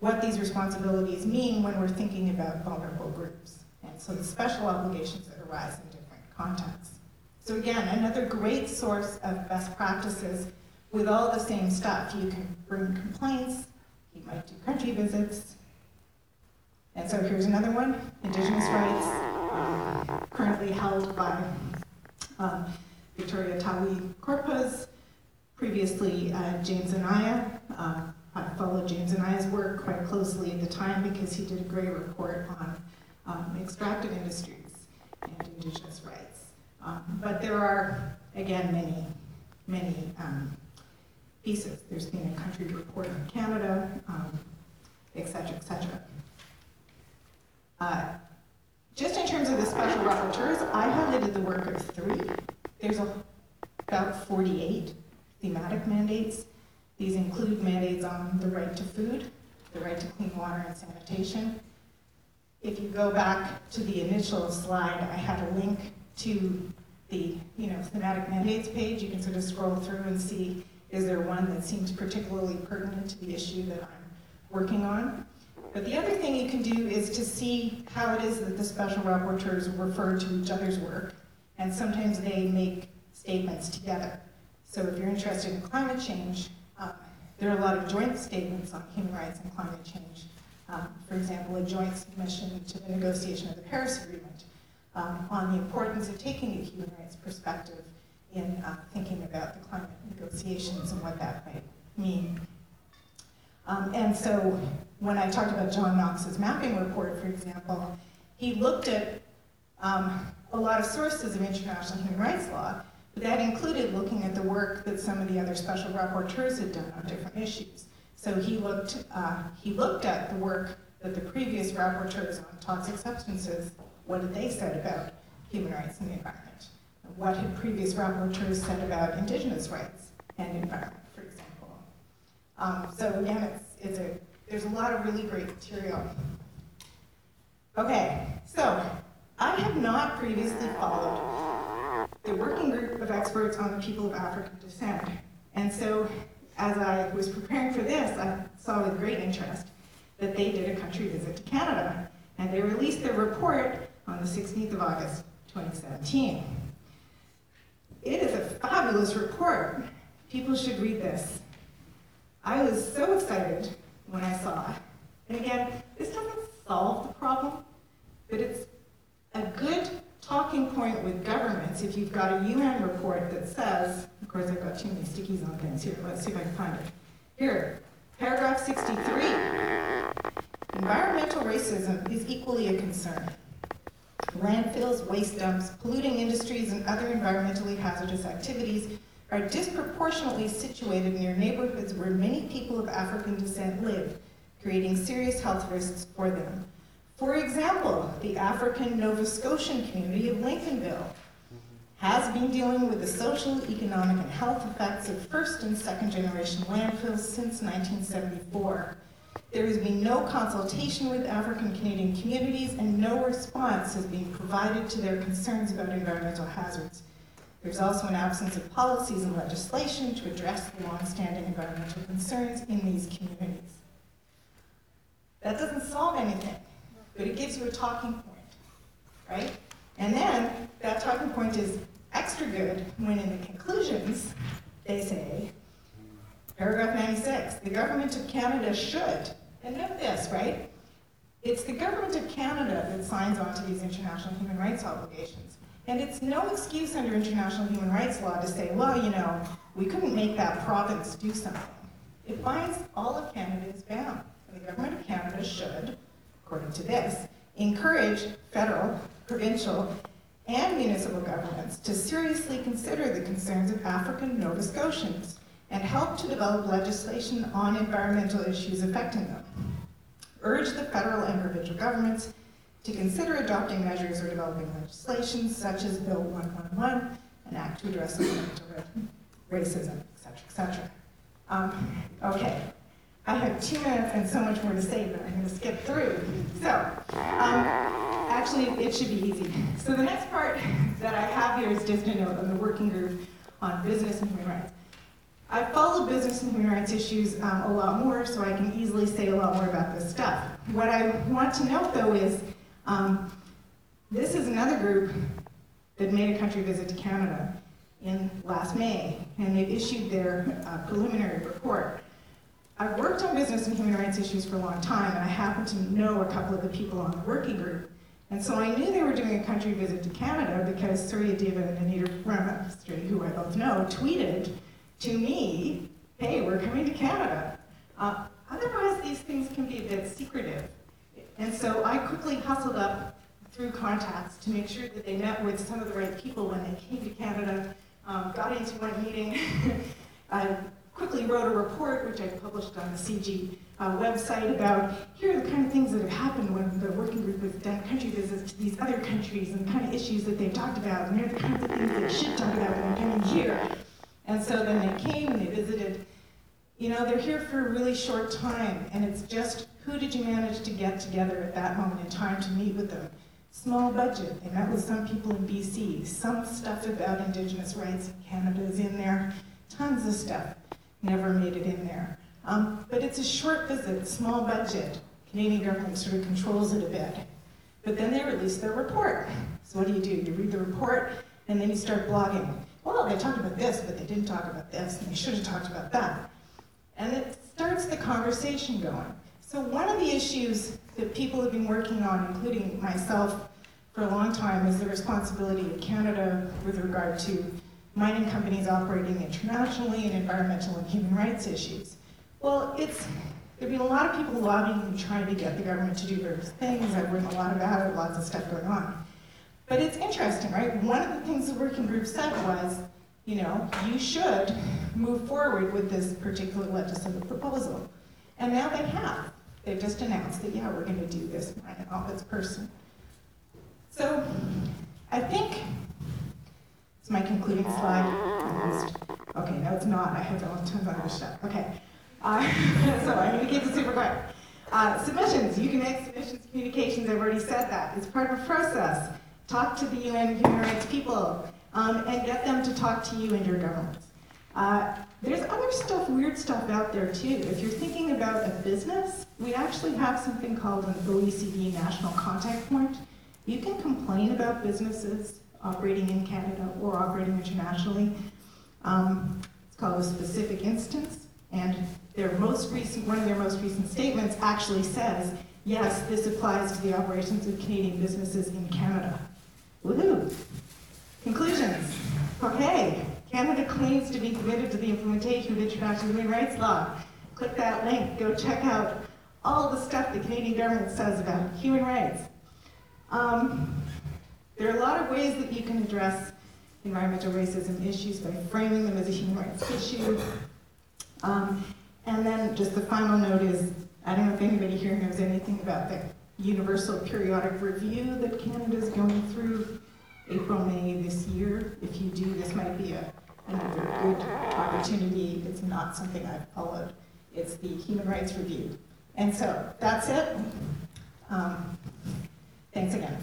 what these responsibilities mean when we're thinking about vulnerable groups, and so the special obligations that arise in different contexts. So again, another great source of best practices with all the same stuff. You can bring complaints, you might do country visits, and so here's another one, Indigenous rights, currently held by Victoria Tawi Corpus, previously James Anaya. I followed James Anaya's work quite closely at the time because he did a great report on extractive industries and Indigenous rights. But there are, again, many pieces. There's been a country report on Canada, et cetera, et cetera. Just in terms terms of the special rapporteurs, I highlighted the work of 3. There's about 48 thematic mandates. These include mandates on the right to food, the right to clean water and sanitation. If you go back to the initial slide, I had a link to the thematic mandates page. You can sort of scroll through and see, is there one that seems particularly pertinent to the issue that I'm working on? But the other thing you can do is to see how it is that the special rapporteurs refer to each other's work, and sometimes they make statements together. So if you're interested in climate change, there are a lot of joint statements on human rights and climate change. For example, a joint submission to the negotiation of the Paris Agreement on the importance of taking a human rights perspective in thinking about the climate negotiations and what that might mean. And so when I talked about John Knox's mapping report, for example, he looked at a lot of sources of international human rights law, but that included looking at the work that some of the other special rapporteurs had done on different issues. So he looked at the work that the previous rapporteurs on toxic substances, what had they said about human rights and the environment? And what had previous rapporteurs said about indigenous rights and environment, for example? So again, there's a lot of really great material. Okay, so I have not previously followed the working group of experts on the people of African descent. And so as I was preparing for this, I saw with great interest that they did a country visit to Canada. And they released their report on the 16th of August, 2017. It is a fabulous report. People should read this. I was so excited when I saw it. And again, this doesn't solve the problem, but it's a good talking point with governments if you've got a UN report that says, of course I've got too many stickies on things here, let's see if I can find it. Here, paragraph 63. Environmental racism is equally a concern. Landfills, waste dumps, polluting industries, and other environmentally hazardous activities are disproportionately situated near neighborhoods where many people of African descent live, creating serious health risks for them. For example, the African Novascotian community of Lincolnville has been dealing with the social, economic, and health effects of first and second generation landfills since 1974. There has been no consultation with African Canadian communities, and no response has been provided to their concerns about environmental hazards. There's also an absence of policies and legislation to address the long-standing environmental concerns in these communities. That doesn't solve anything, but it gives you a talking point, right? And then that talking point is extra good when in the conclusions they say, paragraph 96, the government of Canada should, and note this, right? It's the government of Canada that signs on to these international human rights obligations. And it's no excuse under international human rights law to say, well, you know, we couldn't make that province do something. It binds all of Canada is bound. And the government of Canada should, according to this, encourage federal, provincial, and municipal governments to seriously consider the concerns of African Nova Scotians and help to develop legislation on environmental issues affecting them. Urge the federal and provincial governments to consider adopting measures or developing legislation such as Bill 111, an act to address environmental racism, etc. Okay, I have 2 minutes and so much more to say, but I'm going to skip through. So, actually, it should be easy. So the next part that I have here is just a note on the working group on business and human rights. I follow business and human rights issues a lot more, so I can easily say a lot more about this stuff. What I want to note, though, is this is another group that made a country visit to Canada in last May, and they've issued their preliminary report. I've worked on business and human rights issues for a long time, and I happen to know a couple of the people on the working group. And so I knew they were doing a country visit to Canada because Surya Deva and Enironmental, who I both know, tweeted to me, hey, we're coming to Canada. Otherwise, these things can be a bit secretive. And so I quickly hustled up through contacts to make sure that they met with some of the right people when they came to Canada, got into one meeting. I quickly wrote a report, which I published on the CG website about here are the kind of things that have happened when the working group has done country visits to these other countries and the kind of issues that they've talked about, and here are the kinds of things they should talk about when they're coming here. And so then they came and they visited. You know, they're here for a really short time, and it's just who did you manage to get together at that moment in time to meet with them? Small budget. They met with some people in BC. Some stuff about Indigenous rights in Canada is in there. Tons of stuff never made it in there. But it's a short visit, small budget. Canadian government sort of controls it a bit. But then they release their report. So what do? You read the report, and then you start blogging. Well, they talked about this, but they didn't talk about this, and they should have talked about that. And it starts the conversation going. So one of the issues that people have been working on, including myself, for a long time is the responsibility of Canada with regard to mining companies operating internationally and environmental and human rights issues. Well, there have been a lot of people lobbying and trying to get the government to do various things. I've written a lot about it, lots of stuff going on. But it's interesting, right? One of the things the working group said was, you know, you should move forward with this particular legislative proposal. And now they have. They've just announced that, yeah, we're going to do this mine and all this person. So I think, it's my concluding slide. Almost. Okay, no, it's not. I have tons of other stuff. Okay. So I'm going to keep it super quick. Submissions. You can make submissions, communications. I've already said that. It's part of a process. Talk to the UN human rights people and get them to talk to you and your governments. There's other stuff, weird stuff out there too. If you're thinking about a business, we actually have something called an OECD National Contact Point. You can complain about businesses operating in Canada or operating internationally. It's called a specific instance, and one of their most recent statements actually says, yes, this applies to the operations of Canadian businesses in Canada. Woohoo! Conclusions. Okay, Canada claims to be committed to the implementation of international human rights law. Click that link, go check out all the stuff the Canadian government says about human rights. There are a lot of ways that you can address environmental racism issues by framing them as a human rights issue. And then just the final note is, I don't know if anybody here knows anything about the Universal Periodic Review that Canada is going through April, May this year. If you do, this might be another good opportunity. It's not something I've followed. It's the Human Rights Review. And so that's it. Thanks again.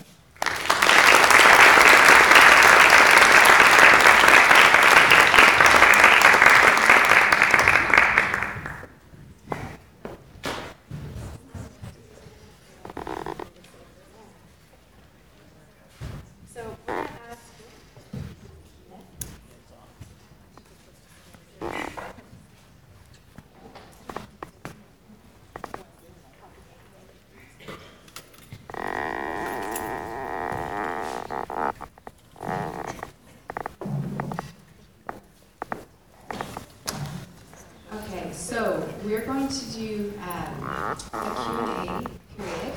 We're going to do a Q&A period.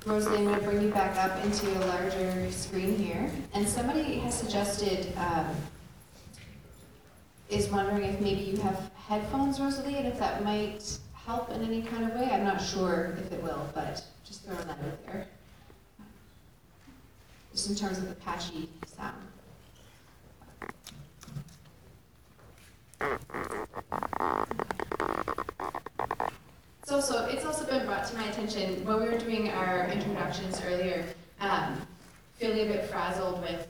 Rosalie, I'm going to bring you back up into a larger screen here. And somebody has suggested, is wondering if maybe you have headphones, Rosalie, and if that might help in any kind of way. I'm not sure if it will, but just throwing that out there. Just in terms of the patchy sound. It's also been brought to my attention when we were doing our introductions earlier, feeling a bit frazzled with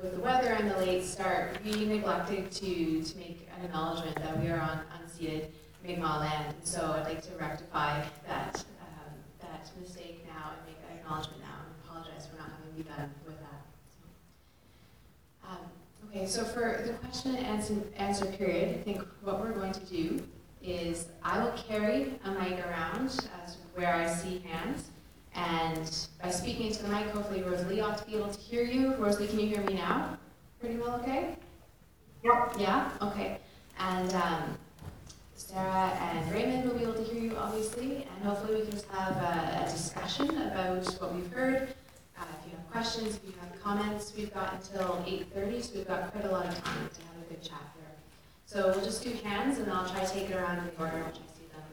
the weather and the late start, we neglected to make an acknowledgement that we are on unceded Mi'kmaq land. And so I'd like to rectify that mistake now and make that acknowledgement now and apologize for not having begun with that. Okay, so for the question and answer period, I think what we're going to do is I will carry a mic around as where I see hands, and by speaking into the mic, hopefully Rosalie ought to be able to hear you. Rosalie, can you hear me now? Pretty well okay? Yep. Yeah? Okay. And Sarah and Raymond will be able to hear you, obviously, and hopefully we can just have a discussion about what we've heard. If you have questions, if you have comments, we've got until 8:30, so we've got quite a lot of time to have a good chat here. So we'll just do hands, and I'll try to take it around in the order in which I see them.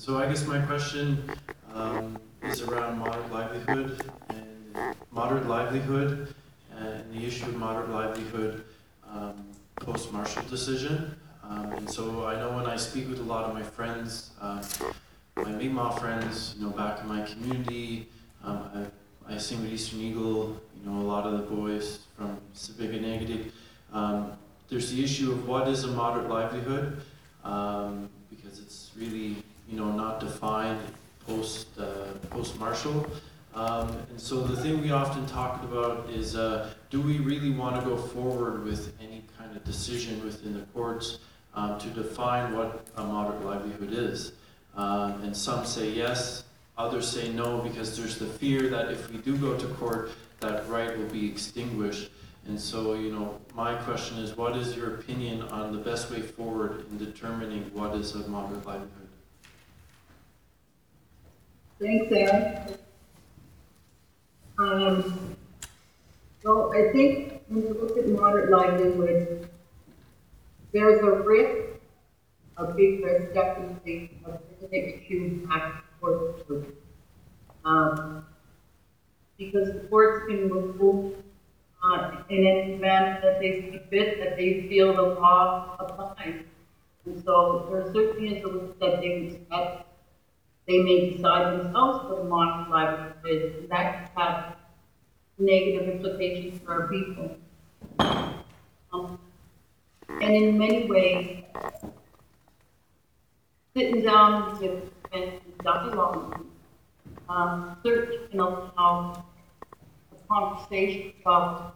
So I guess my question is around moderate livelihood and the issue of moderate livelihood post-Marshall decision. And so I know when I speak with a lot of my friends, my Mi'kmaq friends, back in my community, I sing with Eastern Eagle, a lot of the boys from Civic and Negative. There's the issue of what is a moderate livelihood, because it's really, not defined post-Marshall. And so the thing we often talk about is, do we really want to go forward with any kind of decision within the courts to define what a moderate livelihood is? And some say yes, others say no, because there's the fear that if we do go to court, that right will be extinguished. And so, my question is, what is your opinion on the best way forward in determining what is a moderate livelihood? Thanks, Aaron. Well, I think when you look at moderate livelihood, there's a risk, a big risk, definitely, of bringing issues back to court. Because the courts can remove in any manner that they see fit, that they feel the law applies. And so there certainly is a risk that they may decide themselves what a moderate livelihood is, and that could have negative implications for our people. And in many ways, sitting down with dialogue, search can allow a conversation about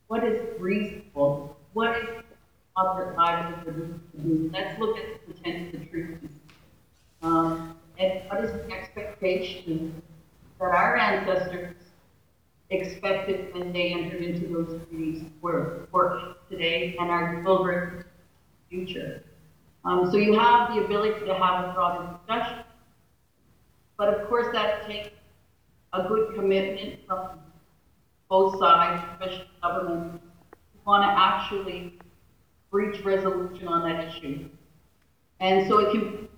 what is reasonable, what is moderate livelihood. Let's look at the potential treatment. And what is the expectation that our ancestors expected when they entered into those treaties for today and our children's future? So you have the ability to have a broader discussion, but of course that takes a good commitment from both sides, especially government, who want to actually reach resolution on that issue. And so it can be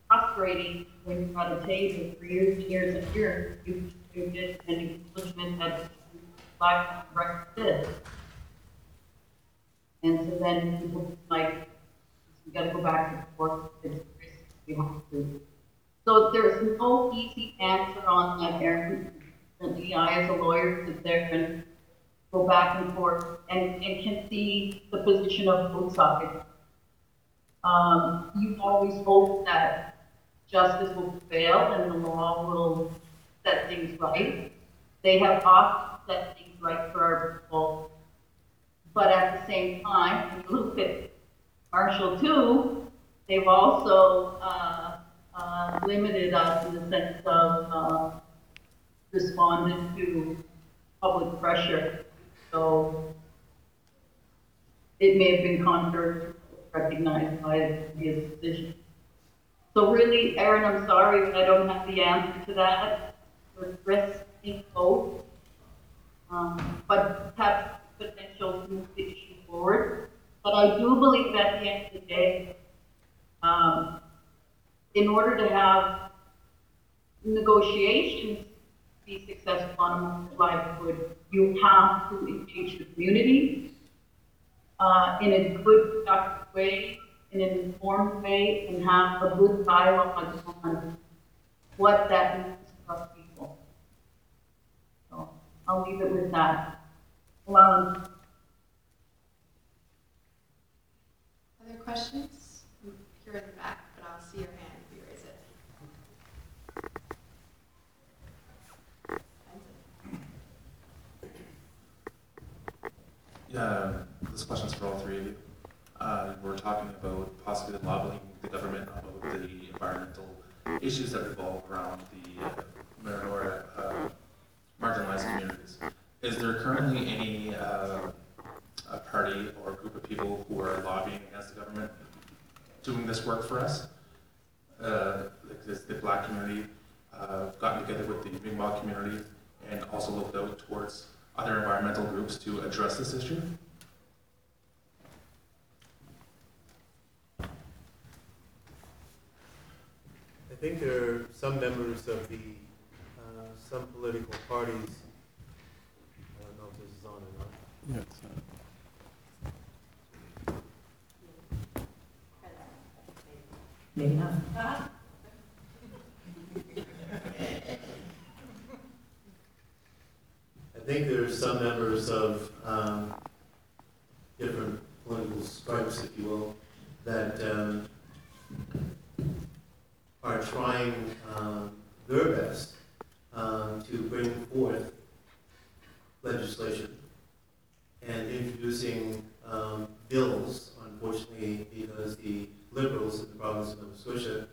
frustrating when you're at a table for years and years and years, you get an acknowledgement that black record this. And so then people like, we got to go back to the court, it's risk, we have to. So there's no easy answer on that, Aaron. I, as a lawyer, sit there and go back and forth and can see the position of both sides. You always hope that justice will prevail and the law will set things right. They have often set things right for our people. But at the same time, when you look at Marshall too, they've also limited us in the sense of responding to public pressure. So it may have been controversial, recognized by the decision. So really, Aaron, I'm sorry, but I don't have the answer to that. There's risk in both, but have potential to move the issue forward. But I do believe at the end of the day, in order to have negotiations be successful on a livelihood, you have to engage the community in a good, productive way, in an informed way, and have a good dialogue on what that means for people. So I'll leave it with that. Other questions? Here in the back, but I'll see your hand if you raise it. Yeah, this question's for all three of you. We're talking about possibly lobbying the government about the environmental issues that revolve around the marginalized communities. Is there currently any a party or a group of people who are lobbying against the government doing this work for us? The Black community gotten together with the Mi'kmaq community and also looked out towards other environmental groups to address this issue? think there are some members of the, some political parties, I don't know if this is on or not. Yeah, Maybe not. I think there are some members of different political stripes, if you will, that are trying their best to bring forth legislation and introducing bills, unfortunately, because the Liberals in the province of Nova Scotia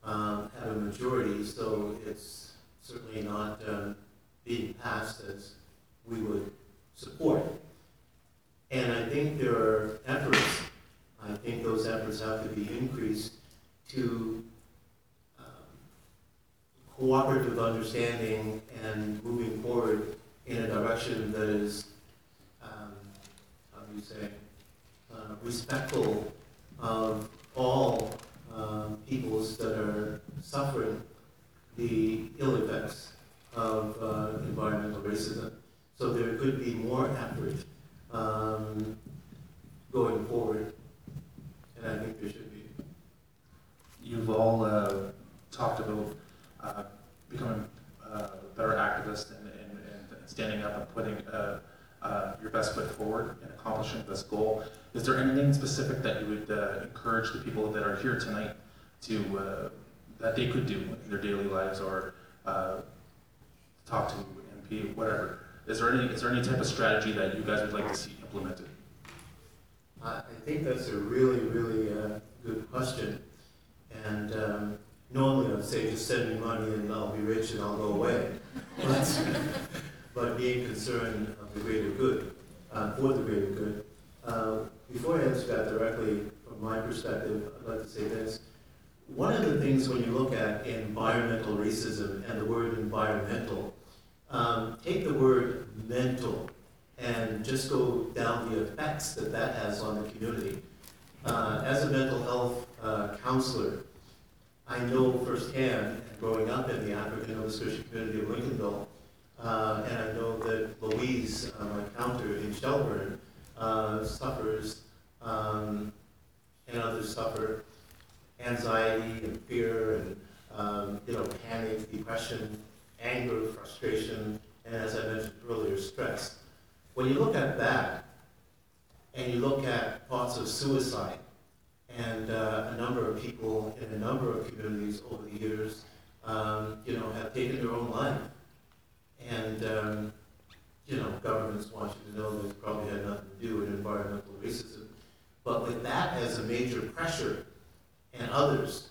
have a majority, so it's certainly not being passed as we would support. And I think there are efforts, I think those efforts have to be increased to cooperative understanding and moving forward in a direction that is, how do you say, respectful of all peoples that are suffering the ill effects of environmental racism. So there could be more effort going forward, and I think there should be. You've all talked about becoming better activists and standing up and putting your best foot forward and accomplishing this goal. Is there anything specific that you would encourage the people that are here tonight to that they could do in their daily lives, or talk to MP, whatever? Is there any type of strategy that you guys would like to see implemented? I think that's a really, really good question. And normally I'd say just send me money and I'll be rich and I'll go away. But being concerned of the greater good, for the greater good. Before I answer that directly, from my perspective, I'd like to say this. One of the things when you look at environmental racism and the word environmental, take the word mental and just go down the effects that that has on the community. As a mental health counselor, I know firsthand, growing up in the African Nova Scotia community of Lincolnville, and I know that Louise, my counter in Shelburne, suffers, and others suffer, anxiety and fear and panic, depression, anger, frustration, and as I mentioned earlier, stress. When you look at that, and you look at thoughts of suicide, and a number of people in a number of communities over the years, have taken their own life. And, governments want you to know that it's probably had nothing to do with environmental racism. But with that as a major pressure, and others,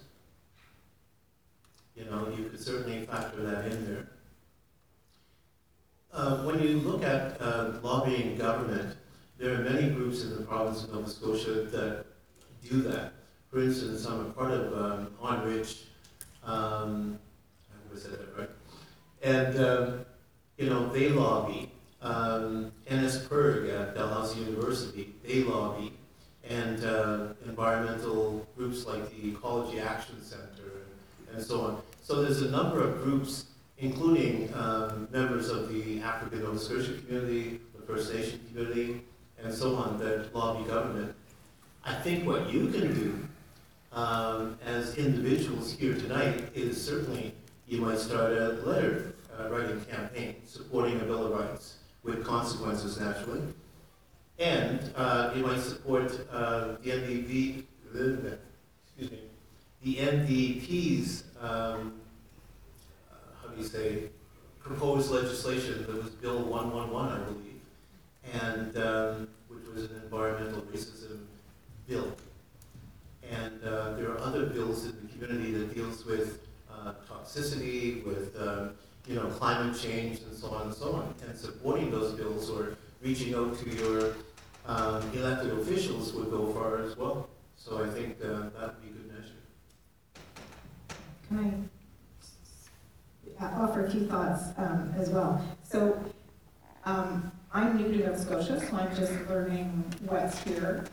you could certainly factor that in there. When you look at lobbying government, there are many groups in the province of Nova Scotia that do that. For instance, I'm a part of Enrich, I hope I said that right, and they lobby. NSPERG at Dalhousie University, they lobby, and environmental groups like the Ecology Action Center and so on. So there's a number of groups, including members of the African Nova Scotia community, the First Nation community, and so on, that lobby government. I think what you can do as individuals here tonight is certainly you might start a letter writing campaign supporting a Bill of Rights with consequences naturally, and you might support the NDP's proposed legislation that was Bill 111, I believe, and which was an environmental racism bill. And there are other bills in the community that deals with toxicity, with climate change, and so on and so on. And supporting those bills or reaching out to your elected officials would go far as well. So I think that would be a good measure. Can I offer a few thoughts as well? So I'm new to Nova Scotia, so I'm just learning what's here.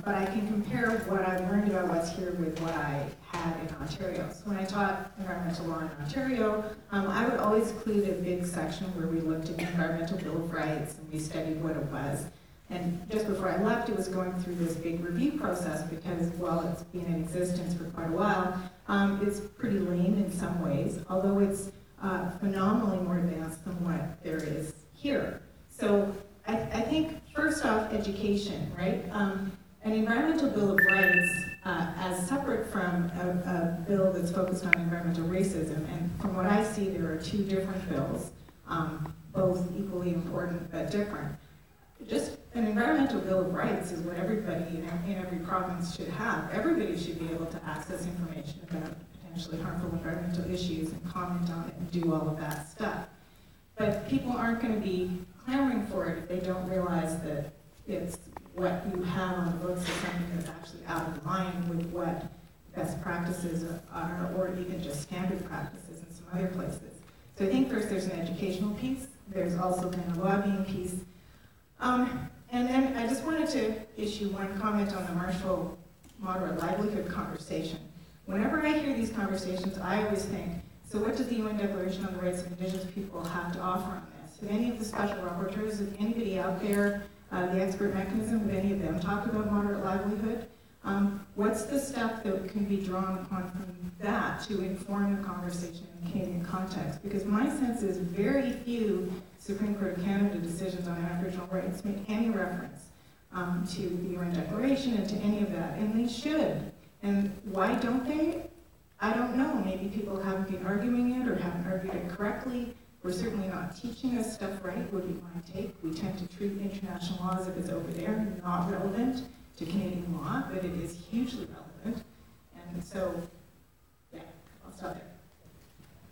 But I can compare what I learned about what's here with what I had in Ontario. So when I taught environmental law in Ontario, I would always include a big section where we looked at the Environmental Bill of Rights and we studied what it was. And just before I left, it was going through this big review process because while it's been in existence for quite a while, it's pretty lean in some ways, although it's phenomenally more advanced than what there is here. So I think, first off, education, right? An environmental bill of rights, as separate from a bill that's focused on environmental racism, and from what I see, there are two different bills, both equally important but different. Just an environmental bill of rights is what everybody in every province should have. Everybody should be able to access information about potentially harmful environmental issues and comment on it and do all of that stuff. But people aren't going to be clamoring for it if they don't realize that it's what you have on the books is something that's actually out of line with what best practices are, or even just standard practices in some other places. So I think first there's an educational piece. There's also then a lobbying piece. And then I just wanted to issue one comment on the Marshall moderate livelihood conversation. Whenever I hear these conversations, I always think, so what does the UN Declaration on the Rights of Indigenous People have to offer on this? Have any of the special rapporteurs, if anybody out there, the expert mechanism, have any of them talked about moderate livelihood? What's the stuff that can be drawn upon from that to inform the conversation in the Canadian context? Because my sense is very few Supreme Court of Canada decisions on Aboriginal rights make any reference to the UN Declaration and to any of that, and they should. And why don't they? I don't know. Maybe people haven't been arguing it or haven't argued it correctly. We're certainly not teaching this stuff right, would be my take. We tend to treat international law as if it's over there, not relevant to Canadian law, but it is hugely relevant. And so, yeah, I'll stop there.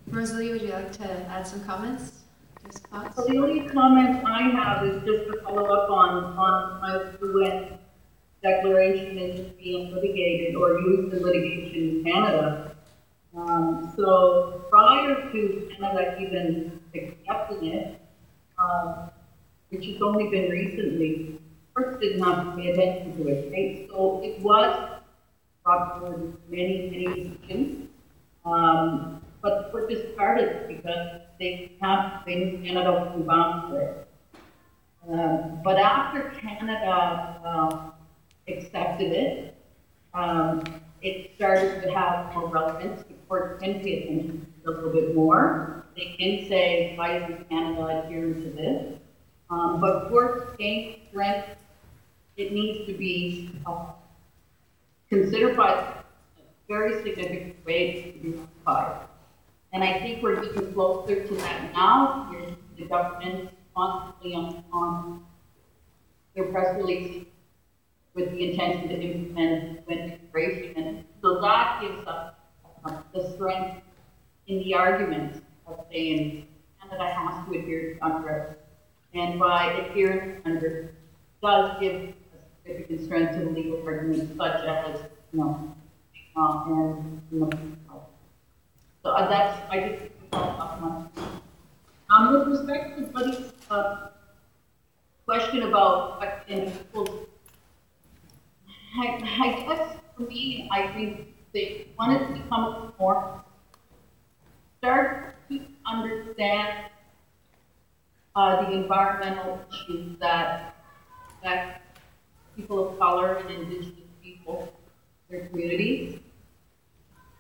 Rosalie, would you like to add some comments? Just thoughts? So the only comment I have is just to follow up on how the UN Declaration is being litigated or used in litigation in Canada. So prior to Canada even accepting it, which has only been recently, first didn't have to pay attention to it, right? So it was brought forward many decisions, but the court discarded because they have things Canada was bound for it. But after Canada accepted it, it started to have more relevance. The court can pay attention to it a little bit more. They can say, why isn't Canada adhering to this? But courts gain strength. It needs to be considered by a very significant way to be ratified. And I think we're getting closer to that now. The government constantly on their press release with the intention to implement integration. And so that gives us the strength in the argument of saying Canada has to adhere to contracts. And by adherence under does give a significant strength to the legal arguments such as, so that's, I just with respect to Buddy's question about what individuals, I guess for me, I think they wanted to become more, start to understand the environmental issues that people of color and Indigenous people, their communities.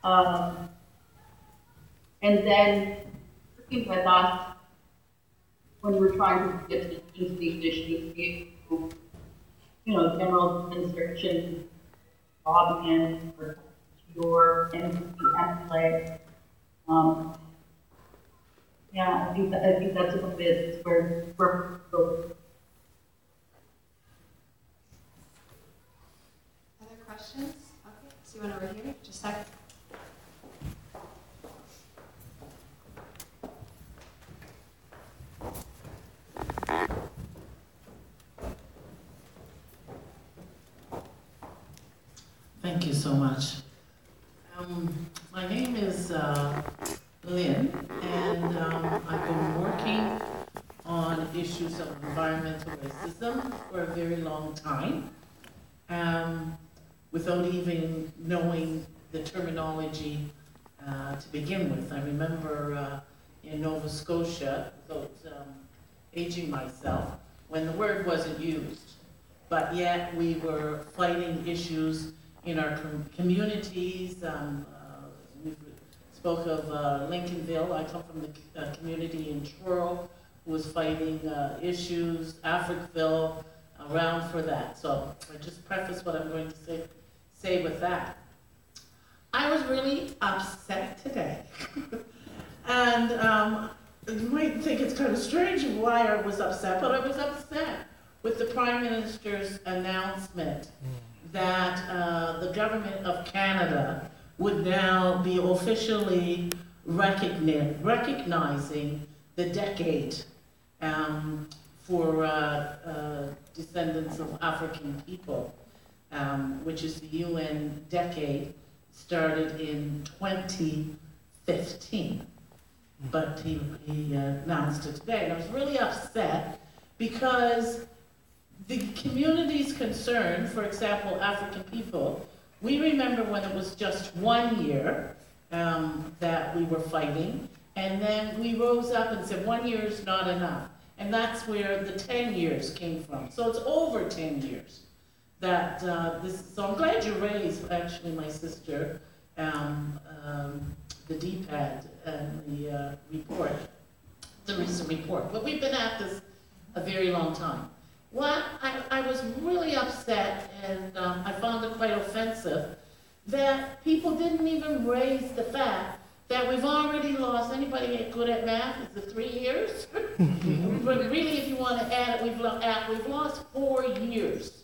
And then working with us when we're trying to get into these issues, be it, general insertion, lobbying, or your MPLA. Yeah, I think that's a little bit where we're going. Other questions? Okay, see one over here, just a second. Thank you so much. My name is Lynn, and I've been working on issues of environmental racism for a very long time, without even knowing the terminology to begin with. I remember in Nova Scotia, without aging myself, when the word wasn't used, but yet we were fighting issues in our communities. We spoke of Lincolnville. I come from the community in Truro, who was fighting issues, Africville, around for that. So I just preface what I'm going to say with that. I was really upset today. And you might think it's kind of strange why I was upset, but I was upset with the Prime Minister's announcement that the government of Canada would now be officially recognizing the decade for descendants of African people, which is the UN decade, started in 2015. But he announced it today, and I was really upset because the communities concerned, for example, African people, we remember when it was just 1 year that we were fighting, and then we rose up and said 1 year is not enough. And that's where the 10 years came from. So it's over 10 years that so I'm glad you raised, actually, my sister, the DPAD and the report, the recent report. But we've been at this a very long time. What I was really upset, and I found it quite offensive, that people didn't even raise the fact that we've already lost. Anybody good at math? Is it 3 years? But really, if you want to add it, we've lost 4 years.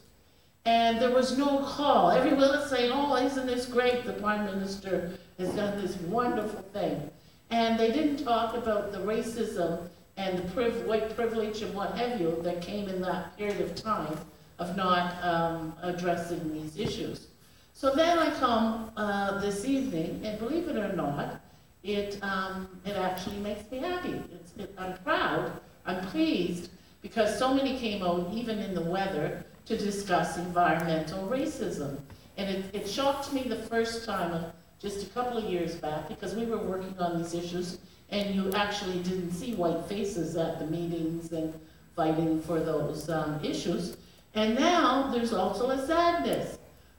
And there was no call. Everyone was saying, oh, isn't this great? The Prime Minister has done this wonderful thing. And they didn't talk about the racism and the white privilege and what have you that came in that period of time of not addressing these issues. So then I come this evening, and believe it or not, it actually makes me happy. I'm proud, I'm pleased, because so many came out, even in the weather, to discuss environmental racism. And it shocked me the first time, just a couple of years back, because we were working on these issues, and you actually didn't see white faces at the meetings and fighting for those issues. And now there's also a sadness,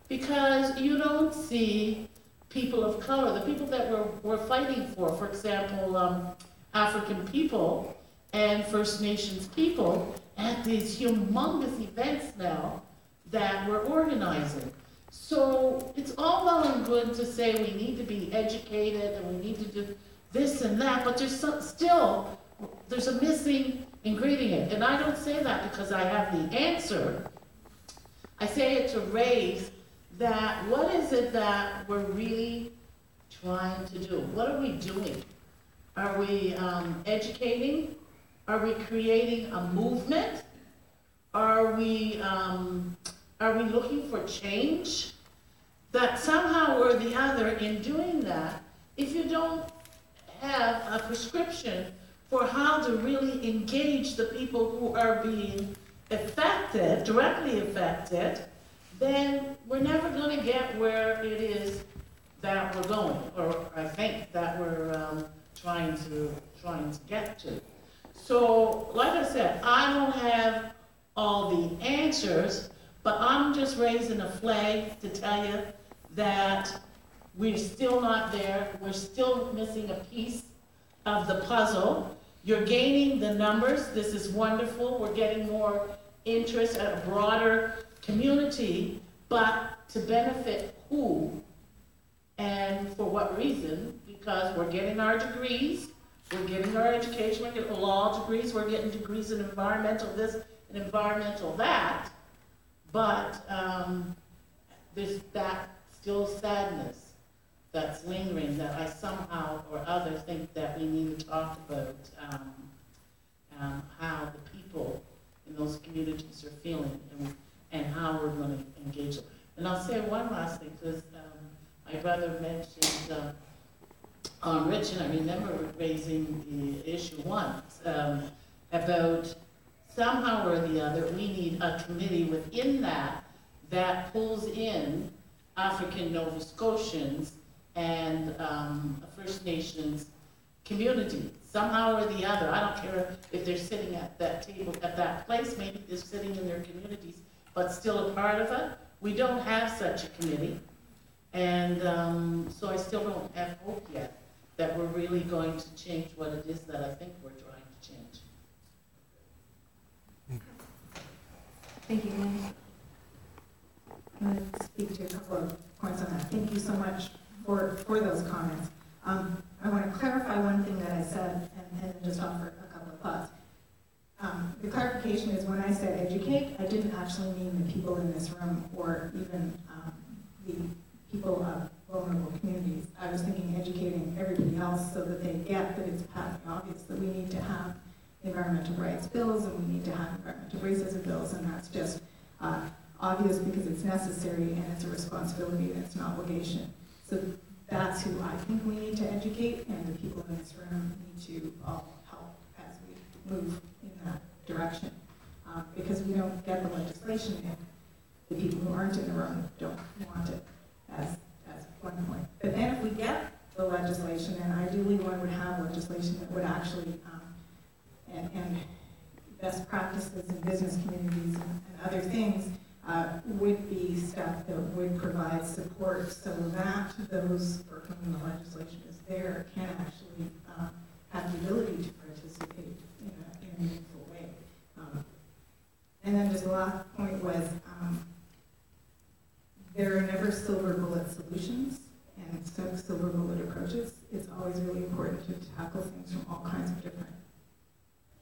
because you don't see people of color, the people that we're fighting for example, African people and First Nations people, at these humongous events now that we're organizing. So it's all well and good to say we need to be educated and we need to do this and that, but there's there's a missing ingredient. And I don't say that because I have the answer. I say it to raise that what is it that we're really trying to do? What are we doing? Are we educating? Are we creating a movement? Are we looking for change? That somehow or the other, in doing that, if you don't have a prescription for how to really engage the people who are being affected, directly affected, then we're never going to get where it is that we're going, or I think that we're trying to get to. So, like I said, I don't have all the answers, but I'm just raising a flag to tell you that we're still not there. We're still missing a piece of the puzzle. You're gaining the numbers. This is wonderful. We're getting more interest at a broader community, but to benefit who and for what reason? Because we're getting our degrees, we're getting our education, we're getting law degrees, we're getting degrees in environmental this and environmental that, but there's that still sadness that's lingering that I somehow or other think that we need to talk about how the people in those communities are feeling and how we're going to engage them. And I'll say one last thing, because my brother mentioned on Rich, and I remember raising the issue once about somehow or the other, we need a committee within that pulls in African Nova Scotians and First Nations community, somehow or the other. I don't care if they're sitting at that table, at that place, maybe they're sitting in their communities, but still a part of it. We don't have such a committee, and so I still don't have hope yet that we're really going to change what it is that I think we're trying to change. Thank you, Annie. I'm going to speak to a couple of points on that. Thank you so much for those comments. I want to clarify one thing that I said and then just offer a couple of thoughts. The clarification is when I said educate, I didn't actually mean the people in this room or even the people of vulnerable communities. I was thinking educating everybody else so that they get that it's patently obvious that we need to have environmental rights bills and we need to have environmental racism bills, and that's just obvious because it's necessary and it's a responsibility and it's an obligation. So that's who I think we need to educate, and the people in this room need to all help as we move in that direction. Because we don't get the legislation if the people who aren't in the room don't want it, as one point. But then if we get the legislation, and ideally one would have legislation that would actually, and best practices in business communities and other things, would be stuff that would provide support so that those for whom the legislation is there can actually have the ability to participate in a meaningful way. And then just the last point was there are never silver bullet solutions and silver bullet approaches. It's always really important to tackle things from all kinds of different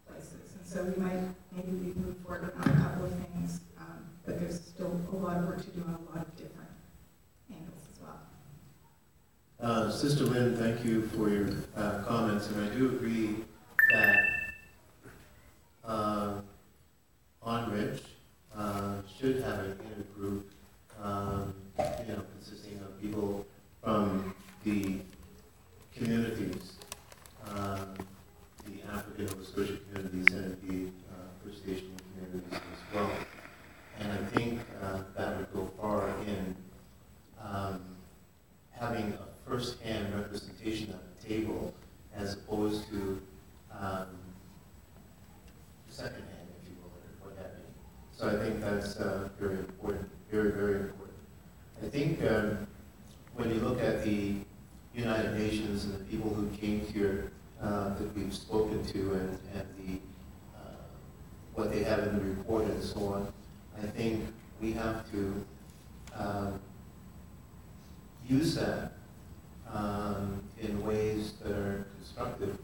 places. And so maybe we move forward on a couple of things, but there's still a lot of work to do on a lot of different angles as well. Sister Lynn, thank you for your comments, and I do agree that OnRich should have an intergroup, consisting of people from the communities, the African Nova Scotia communities and the First Nation communities as well. And I think that would go far in having a first-hand representation at the table as opposed to second-hand, if you will, or what have you. So I think that's very important, very, very important. I think when you look at the United Nations and the people who came here that we've spoken to and the what they have in the report and so on, I think we have to use that in ways that are constructive,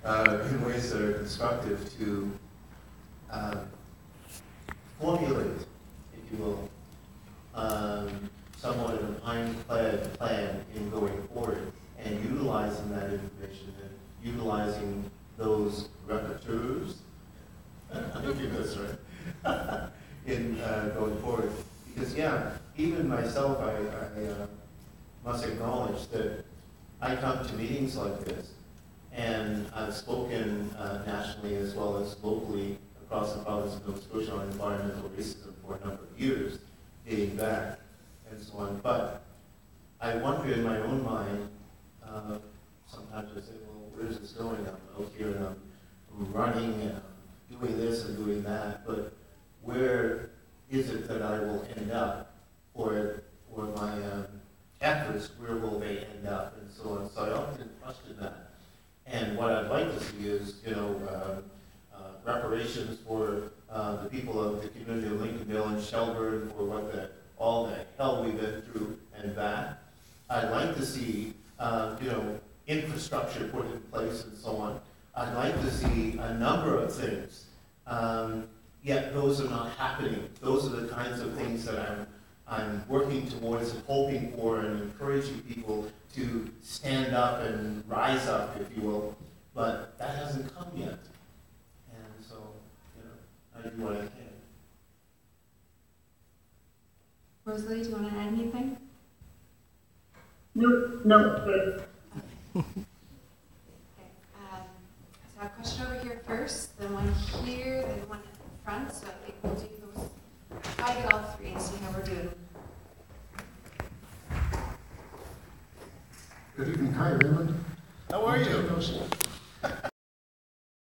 in ways that are constructive to formulate, if you will, somewhat of an ironclad plan in going forward and utilizing that information and utilizing those rapporteurs, I think that's right, in going forward. Because yeah, even myself, I must acknowledge that I come to meetings like this, and I've spoken nationally as well as locally across the province of Nova Scotia on environmental racism for a number of years, dating back and so on. But I wonder in my own mind, sometimes I say, well, where's this going? I'm out here and I'm running and I'm doing this and doing that, but where is it that I will end up, or my efforts, where will they end up, and so on. So I often question that. And what I'd like to see is, reparations for the people of the community of Lincolnville and Shelburne for all the hell we've been through and back. I'd like to see, infrastructure put in place and so on. I'd like to see a number of things. Yet those are not happening. Those are the kinds of things that I'm working towards and hoping for and encouraging people to stand up and rise up, if you will. But that hasn't come yet. And so, I do what I can. Rosalie, do you want to add anything? No, good. Okay. So I have a question over here here first, then one here, then one in front, so I think we'll do those. I get all three and see how we're doing. Good evening. Hi, Raymond. How are you? Long time no see.